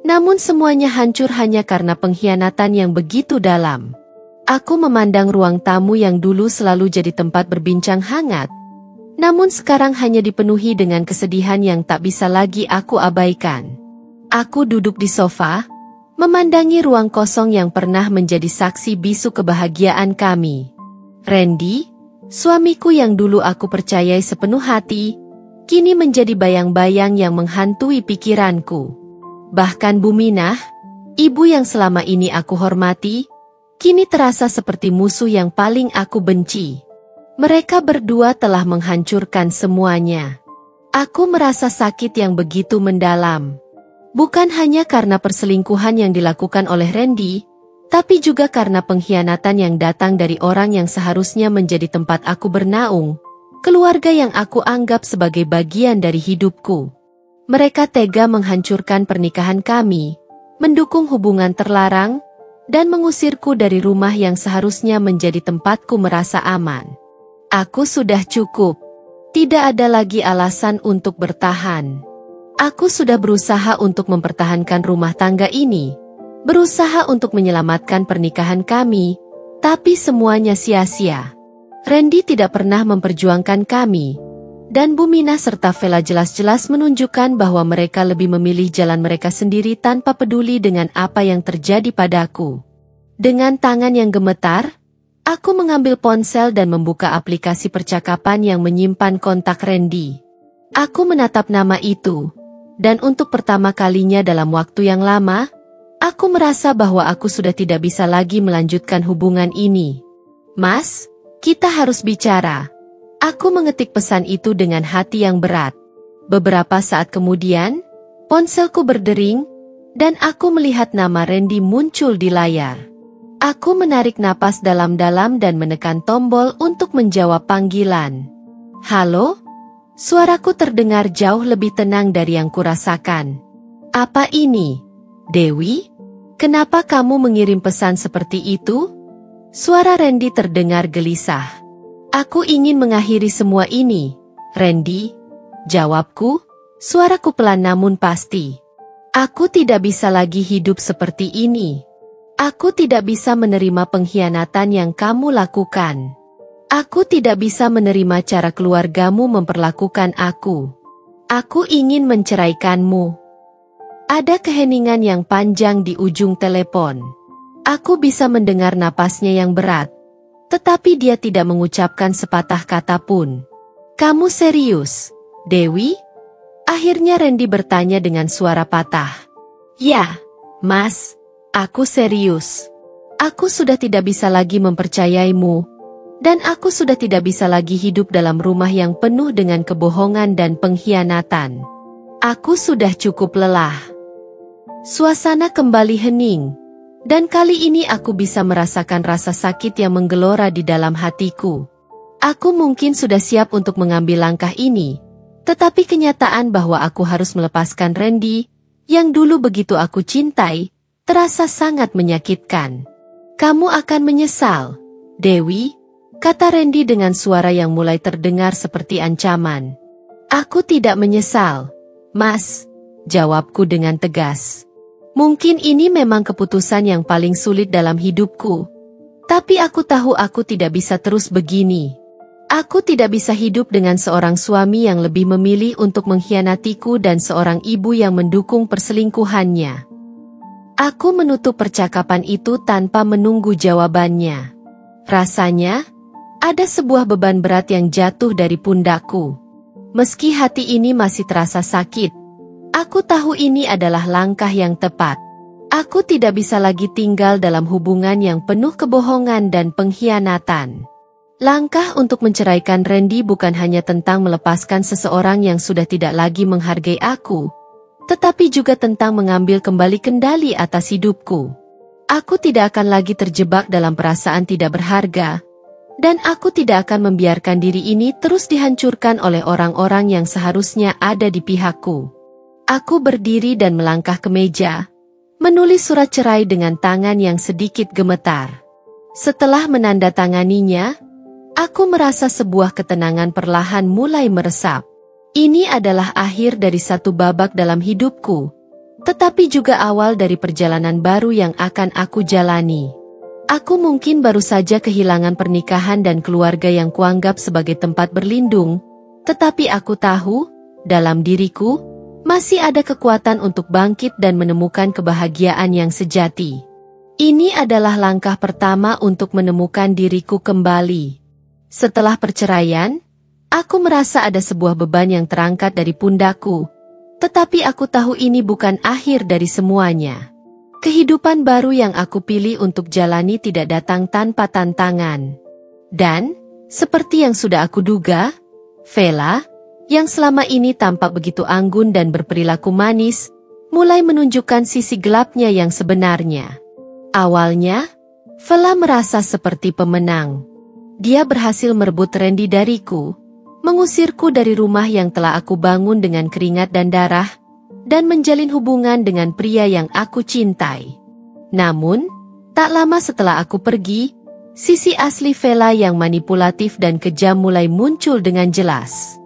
Speaker 1: Namun semuanya hancur hanya karena pengkhianatan yang begitu dalam. Aku memandang ruang tamu yang dulu selalu jadi tempat berbincang hangat. Namun sekarang hanya dipenuhi dengan kesedihan yang tak bisa lagi aku abaikan. Aku duduk di sofa, memandangi ruang kosong yang pernah menjadi saksi bisu kebahagiaan kami. Randy, suamiku yang dulu aku percayai sepenuh hati, kini menjadi bayang-bayang yang menghantui pikiranku. Bahkan Buminah, ibu yang selama ini aku hormati, kini terasa seperti musuh yang paling aku benci. Mereka berdua telah menghancurkan semuanya. Aku merasa sakit yang begitu mendalam. Bukan hanya karena perselingkuhan yang dilakukan oleh Randy, tapi juga karena pengkhianatan yang datang dari orang yang seharusnya menjadi tempat aku bernaung, keluarga yang aku anggap sebagai bagian dari hidupku. Mereka tega menghancurkan pernikahan kami, mendukung hubungan terlarang, dan mengusirku dari rumah yang seharusnya menjadi tempatku merasa aman. Aku sudah cukup. Tidak ada lagi alasan untuk bertahan. Aku sudah berusaha untuk mempertahankan rumah tangga ini, berusaha untuk menyelamatkan pernikahan kami, tapi semuanya sia-sia. Randy tidak pernah memperjuangkan kami, dan Buminah serta Vela jelas-jelas menunjukkan bahwa mereka lebih memilih jalan mereka sendiri tanpa peduli dengan apa yang terjadi padaku. Dengan tangan yang gemetar, aku mengambil ponsel dan membuka aplikasi percakapan yang menyimpan kontak Randy. Aku menatap nama itu, dan untuk pertama kalinya dalam waktu yang lama, aku merasa bahwa aku sudah tidak bisa lagi melanjutkan hubungan ini. Mas, kita harus bicara. Aku mengetik pesan itu dengan hati yang berat. Beberapa saat kemudian, ponselku berdering, dan aku melihat nama Randy muncul di layar. Aku menarik napas dalam-dalam dan menekan tombol untuk menjawab panggilan. Halo? Suaraku terdengar jauh lebih tenang dari yang kurasakan. Apa ini, Dewi? Kenapa kamu mengirim pesan seperti itu? Suara Randy terdengar gelisah. Aku ingin mengakhiri semua ini, Randy. Jawabku, suaraku pelan namun pasti. Aku tidak bisa lagi hidup seperti ini. Aku tidak bisa menerima pengkhianatan yang kamu lakukan. Aku tidak bisa menerima cara keluargamu memperlakukan aku. Aku ingin menceraikanmu. Ada keheningan yang panjang di ujung telepon. Aku bisa mendengar napasnya yang berat. Tetapi dia tidak mengucapkan sepatah kata pun. Kamu serius, Dewi? Akhirnya Randy bertanya dengan suara patah. Ya, Mas, aku serius. Aku sudah tidak bisa lagi mempercayaimu, dan aku sudah tidak bisa lagi hidup dalam rumah yang penuh dengan kebohongan dan pengkhianatan. Aku sudah cukup lelah. Suasana kembali hening. Dan kali ini aku bisa merasakan rasa sakit yang menggelora di dalam hatiku. Aku mungkin sudah siap untuk mengambil langkah ini, tetapi kenyataan bahwa aku harus melepaskan Randy, yang dulu begitu aku cintai, terasa sangat menyakitkan. Kamu akan menyesal, Dewi, kata Randy dengan suara yang mulai terdengar seperti ancaman. Aku tidak menyesal, Mas, jawabku dengan tegas. Mungkin ini memang keputusan yang paling sulit dalam hidupku. Tapi aku tahu aku tidak bisa terus begini. Aku tidak bisa hidup dengan seorang suami yang lebih memilih untuk mengkhianatiku dan seorang ibu yang mendukung perselingkuhannya. Aku menutup percakapan itu tanpa menunggu jawabannya. Rasanya, ada sebuah beban berat yang jatuh dari pundakku. Meski hati ini masih terasa sakit, aku tahu ini adalah langkah yang tepat. Aku tidak bisa lagi tinggal dalam hubungan yang penuh kebohongan dan pengkhianatan. Langkah untuk menceraikan Randy bukan hanya tentang melepaskan seseorang yang sudah tidak lagi menghargai aku, tetapi juga tentang mengambil kembali kendali atas hidupku. Aku tidak akan lagi terjebak dalam perasaan tidak berharga, dan aku tidak akan membiarkan diri ini terus dihancurkan oleh orang-orang yang seharusnya ada di pihakku. Aku berdiri dan melangkah ke meja, menulis surat cerai dengan tangan yang sedikit gemetar. Setelah menandatanganinya, aku merasa sebuah ketenangan perlahan mulai meresap. Ini adalah akhir dari satu babak dalam hidupku, tetapi juga awal dari perjalanan baru yang akan aku jalani. Aku mungkin baru saja kehilangan pernikahan dan keluarga yang kuanggap sebagai tempat berlindung, tetapi aku tahu, dalam diriku, masih ada kekuatan untuk bangkit dan menemukan kebahagiaan yang sejati. Ini adalah langkah pertama untuk menemukan diriku kembali. Setelah perceraian, aku merasa ada sebuah beban yang terangkat dari pundakku, tetapi aku tahu ini bukan akhir dari semuanya. Kehidupan baru yang aku pilih untuk jalani tidak datang tanpa tantangan. Dan, seperti yang sudah aku duga, Vela, yang selama ini tampak begitu anggun dan berperilaku manis, mulai menunjukkan sisi gelapnya yang sebenarnya. Awalnya, Vela merasa seperti pemenang. Dia berhasil merebut Randy dariku, mengusirku dari rumah yang telah aku bangun dengan keringat dan darah, dan menjalin hubungan dengan pria yang aku cintai. Namun, tak lama setelah aku pergi, sisi asli Vela yang manipulatif dan kejam mulai muncul dengan jelas.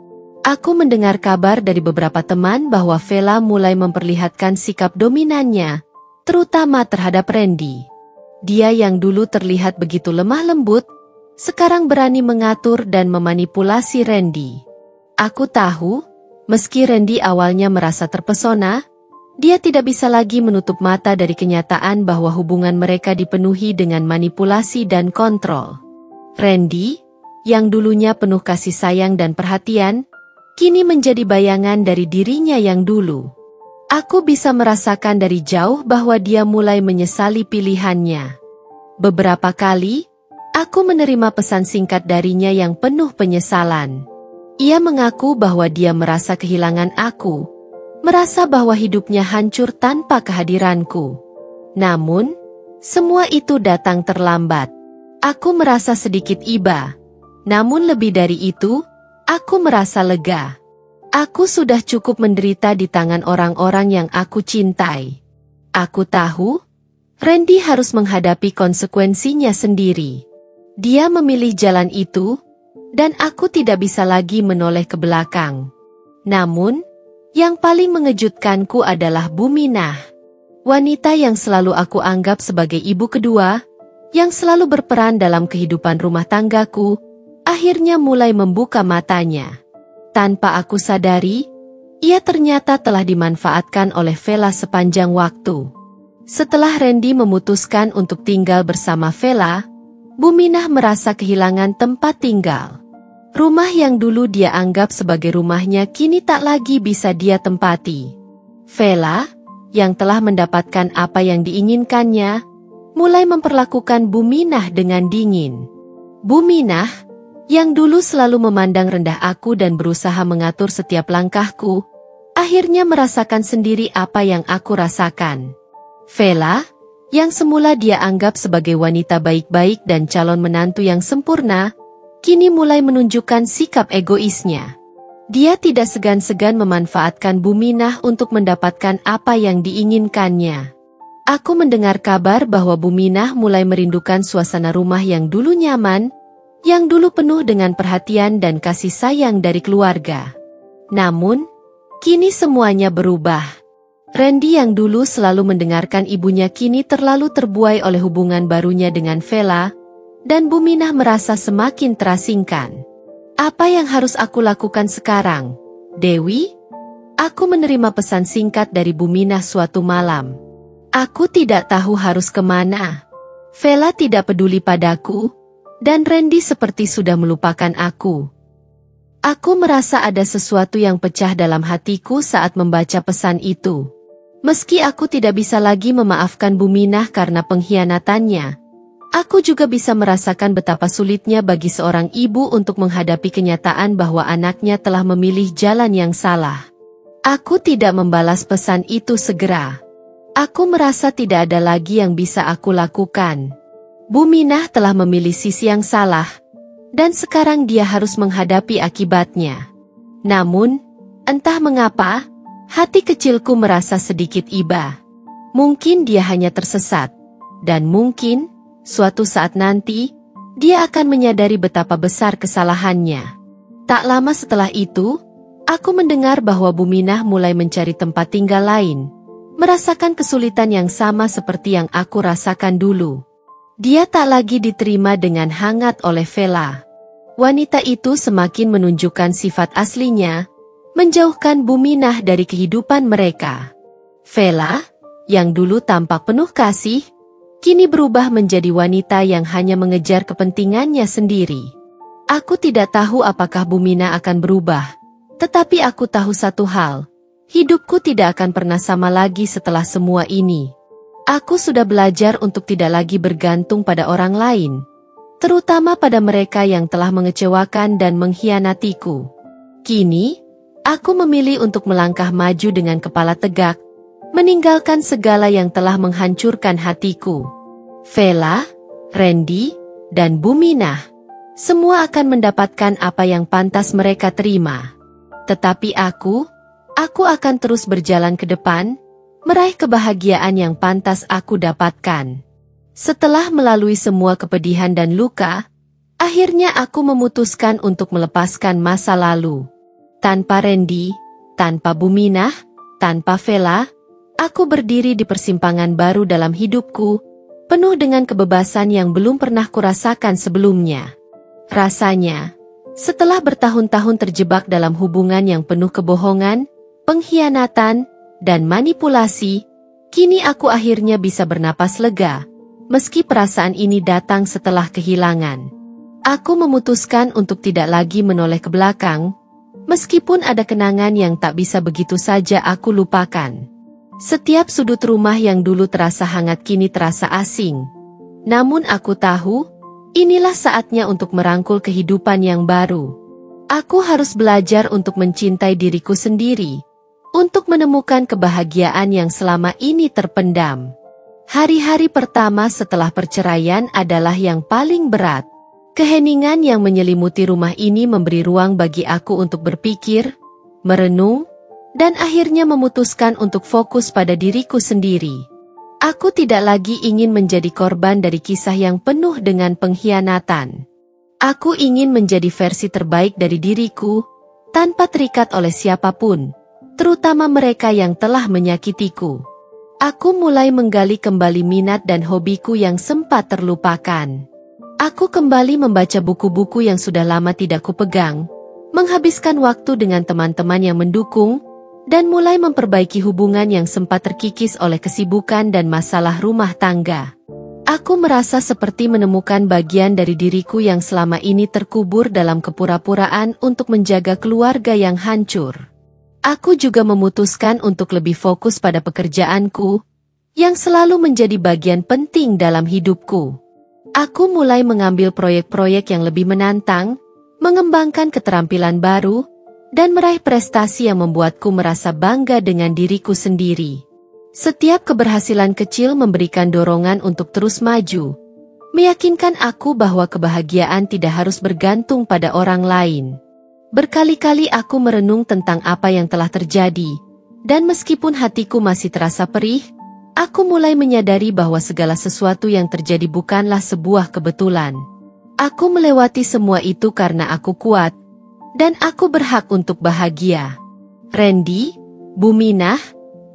Speaker 1: Aku mendengar kabar dari beberapa teman bahwa Vela mulai memperlihatkan sikap dominannya, terutama terhadap Randy. Dia yang dulu terlihat begitu lemah lembut, sekarang berani mengatur dan memanipulasi Randy. Aku tahu, meski Randy awalnya merasa terpesona, dia tidak bisa lagi menutup mata dari kenyataan bahwa hubungan mereka dipenuhi dengan manipulasi dan kontrol. Randy, yang dulunya penuh kasih sayang dan perhatian, kini menjadi bayangan dari dirinya yang dulu. Aku bisa merasakan dari jauh bahwa dia mulai menyesali pilihannya. Beberapa kali, aku menerima pesan singkat darinya yang penuh penyesalan. Ia mengaku bahwa dia merasa kehilangan aku, merasa bahwa hidupnya hancur tanpa kehadiranku. Namun, semua itu datang terlambat. Aku merasa sedikit iba, namun lebih dari itu, aku merasa lega. Aku sudah cukup menderita di tangan orang-orang yang aku cintai. Aku tahu, Randy harus menghadapi konsekuensinya sendiri. Dia memilih jalan itu, dan aku tidak bisa lagi menoleh ke belakang. Namun, yang paling mengejutkanku adalah Buminah. Wanita yang selalu aku anggap sebagai ibu kedua, yang selalu berperan dalam kehidupan rumah tanggaku, akhirnya mulai membuka matanya. Tanpa aku sadari, ia ternyata telah dimanfaatkan oleh Vela sepanjang waktu. Setelah Randy memutuskan untuk tinggal bersama Vela, Buminah merasa kehilangan tempat tinggal. Rumah yang dulu dia anggap sebagai rumahnya kini tak lagi bisa dia tempati. Vela, yang telah mendapatkan apa yang diinginkannya, mulai memperlakukan Buminah dengan dingin. Buminah, yang dulu selalu memandang rendah aku dan berusaha mengatur setiap langkahku, akhirnya merasakan sendiri apa yang aku rasakan. Vela, yang semula dia anggap sebagai wanita baik-baik dan calon menantu yang sempurna, kini mulai menunjukkan sikap egoisnya. Dia tidak segan-segan memanfaatkan Buminah untuk mendapatkan apa yang diinginkannya. Aku mendengar kabar bahwa Buminah mulai merindukan suasana rumah yang dulu nyaman, yang dulu penuh dengan perhatian dan kasih sayang dari keluarga. Namun, kini semuanya berubah. Randy yang dulu selalu mendengarkan ibunya kini terlalu terbuai oleh hubungan barunya dengan Vela, dan Buminah merasa semakin terasingkan. Apa yang harus aku lakukan sekarang, Dewi? Aku menerima pesan singkat dari Buminah suatu malam. Aku tidak tahu harus kemana. Vela tidak peduli padaku, dan Randy seperti sudah melupakan aku. Aku merasa ada sesuatu yang pecah dalam hatiku saat membaca pesan itu. Meski aku tidak bisa lagi memaafkan Buminah karena pengkhianatannya, aku juga bisa merasakan betapa sulitnya bagi seorang ibu untuk menghadapi kenyataan bahwa anaknya telah memilih jalan yang salah. Aku tidak membalas pesan itu segera. Aku merasa tidak ada lagi yang bisa aku lakukan. Bu Minah telah memilih sisi yang salah, dan sekarang dia harus menghadapi akibatnya. Namun, entah mengapa, hati kecilku merasa sedikit iba. Mungkin dia hanya tersesat, dan mungkin, suatu saat nanti, dia akan menyadari betapa besar kesalahannya. Tak lama setelah itu, aku mendengar bahwa Bu Minah mulai mencari tempat tinggal lain, merasakan kesulitan yang sama seperti yang aku rasakan dulu. Dia tak lagi diterima dengan hangat oleh Vela. Wanita itu semakin menunjukkan sifat aslinya, menjauhkan Bu Minah dari kehidupan mereka. Vela, yang dulu tampak penuh kasih, kini berubah menjadi wanita yang hanya mengejar kepentingannya sendiri. Aku tidak tahu apakah Bu Minah akan berubah, tetapi aku tahu satu hal. Hidupku tidak akan pernah sama lagi setelah semua ini. Aku sudah belajar untuk tidak lagi bergantung pada orang lain, terutama pada mereka yang telah mengecewakan dan mengkhianatiku. Kini, aku memilih untuk melangkah maju dengan kepala tegak, meninggalkan segala yang telah menghancurkan hatiku. Vela, Randy, dan Bu Minah, semua akan mendapatkan apa yang pantas mereka terima. Tetapi aku akan terus berjalan ke depan, meraih kebahagiaan yang pantas aku dapatkan. Setelah melalui semua kepedihan dan luka, akhirnya aku memutuskan untuk melepaskan masa lalu. Tanpa Randy, tanpa Bu Minah, tanpa Vela, aku berdiri di persimpangan baru dalam hidupku, penuh dengan kebebasan yang belum pernah kurasakan sebelumnya. Rasanya, setelah bertahun-tahun terjebak dalam hubungan yang penuh kebohongan, pengkhianatan, dan manipulasi, kini aku akhirnya bisa bernapas lega, meski perasaan ini datang setelah kehilangan. Aku memutuskan untuk tidak lagi menoleh ke belakang, meskipun ada kenangan yang tak bisa begitu saja aku lupakan. Setiap sudut rumah yang dulu terasa hangat kini terasa asing. Namun aku tahu, inilah saatnya untuk merangkul kehidupan yang baru. Aku harus belajar untuk mencintai diriku sendiri, untuk menemukan kebahagiaan yang selama ini terpendam. Hari-hari pertama setelah perceraian adalah yang paling berat. Keheningan yang menyelimuti rumah ini memberi ruang bagi aku untuk berpikir, merenung, dan akhirnya memutuskan untuk fokus pada diriku sendiri. Aku tidak lagi ingin menjadi korban dari kisah yang penuh dengan pengkhianatan. Aku ingin menjadi versi terbaik dari diriku, tanpa terikat oleh siapapun, terutama mereka yang telah menyakitiku. Aku mulai menggali kembali minat dan hobiku yang sempat terlupakan. Aku kembali membaca buku-buku yang sudah lama tidak kupegang, menghabiskan waktu dengan teman-teman yang mendukung, dan mulai memperbaiki hubungan yang sempat terkikis oleh kesibukan dan masalah rumah tangga. Aku merasa seperti menemukan bagian dari diriku yang selama ini terkubur dalam kepura-puraan untuk menjaga keluarga yang hancur. Aku juga memutuskan untuk lebih fokus pada pekerjaanku, yang selalu menjadi bagian penting dalam hidupku. Aku mulai mengambil proyek-proyek yang lebih menantang, mengembangkan keterampilan baru, dan meraih prestasi yang membuatku merasa bangga dengan diriku sendiri. Setiap keberhasilan kecil memberikan dorongan untuk terus maju, meyakinkan aku bahwa kebahagiaan tidak harus bergantung pada orang lain. Berkali-kali aku merenung tentang apa yang telah terjadi, dan meskipun hatiku masih terasa perih, aku mulai menyadari bahwa segala sesuatu yang terjadi bukanlah sebuah kebetulan. Aku melewati semua itu karena aku kuat, dan aku berhak untuk bahagia. Randy, Bu Minah,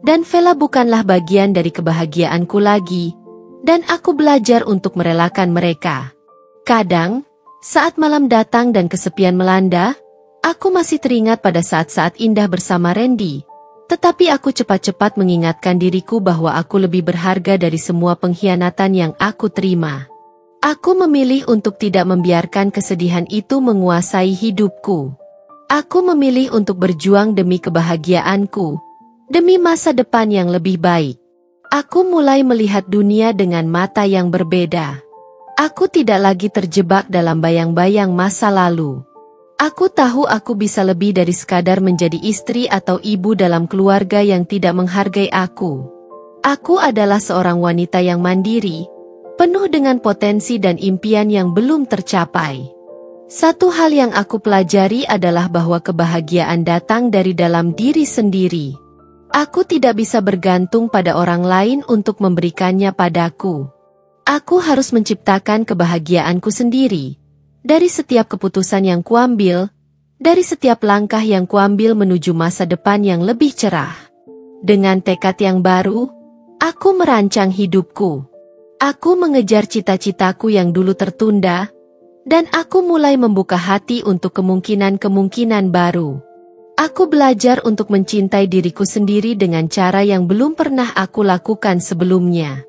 Speaker 1: dan Vela bukanlah bagian dari kebahagiaanku lagi, dan aku belajar untuk merelakan mereka. Kadang, saat malam datang dan kesepian melanda, aku masih teringat pada saat-saat indah bersama Randy, tetapi aku cepat-cepat mengingatkan diriku bahwa aku lebih berharga dari semua pengkhianatan yang aku terima. Aku memilih untuk tidak membiarkan kesedihan itu menguasai hidupku. Aku memilih untuk berjuang demi kebahagiaanku, demi masa depan yang lebih baik. Aku mulai melihat dunia dengan mata yang berbeda. Aku tidak lagi terjebak dalam bayang-bayang masa lalu. Aku tahu aku bisa lebih dari sekadar menjadi istri atau ibu dalam keluarga yang tidak menghargai aku. Aku adalah seorang wanita yang mandiri, penuh dengan potensi dan impian yang belum tercapai. Satu hal yang aku pelajari adalah bahwa kebahagiaan datang dari dalam diri sendiri. Aku tidak bisa bergantung pada orang lain untuk memberikannya padaku. Aku harus menciptakan kebahagiaanku sendiri. Dari setiap keputusan yang kuambil, dari setiap langkah yang kuambil menuju masa depan yang lebih cerah. Dengan tekad yang baru, aku merancang hidupku. Aku mengejar cita-citaku yang dulu tertunda, dan aku mulai membuka hati untuk kemungkinan-kemungkinan baru. Aku belajar untuk mencintai diriku sendiri dengan cara yang belum pernah aku lakukan sebelumnya.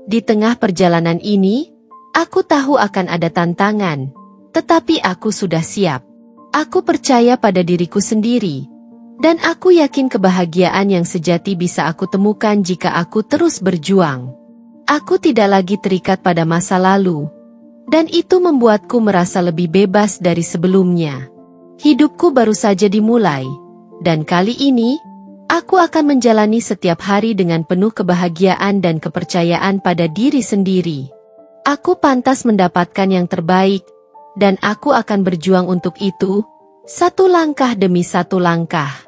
Speaker 1: Di tengah perjalanan ini, aku tahu akan ada tantangan, tetapi aku sudah siap. Aku percaya pada diriku sendiri, dan aku yakin kebahagiaan yang sejati bisa aku temukan jika aku terus berjuang. Aku tidak lagi terikat pada masa lalu, dan itu membuatku merasa lebih bebas dari sebelumnya. Hidupku baru saja dimulai, dan kali ini, aku akan menjalani setiap hari dengan penuh kebahagiaan dan kepercayaan pada diri sendiri. Aku pantas mendapatkan yang terbaik, dan aku akan berjuang untuk itu, satu langkah demi satu langkah.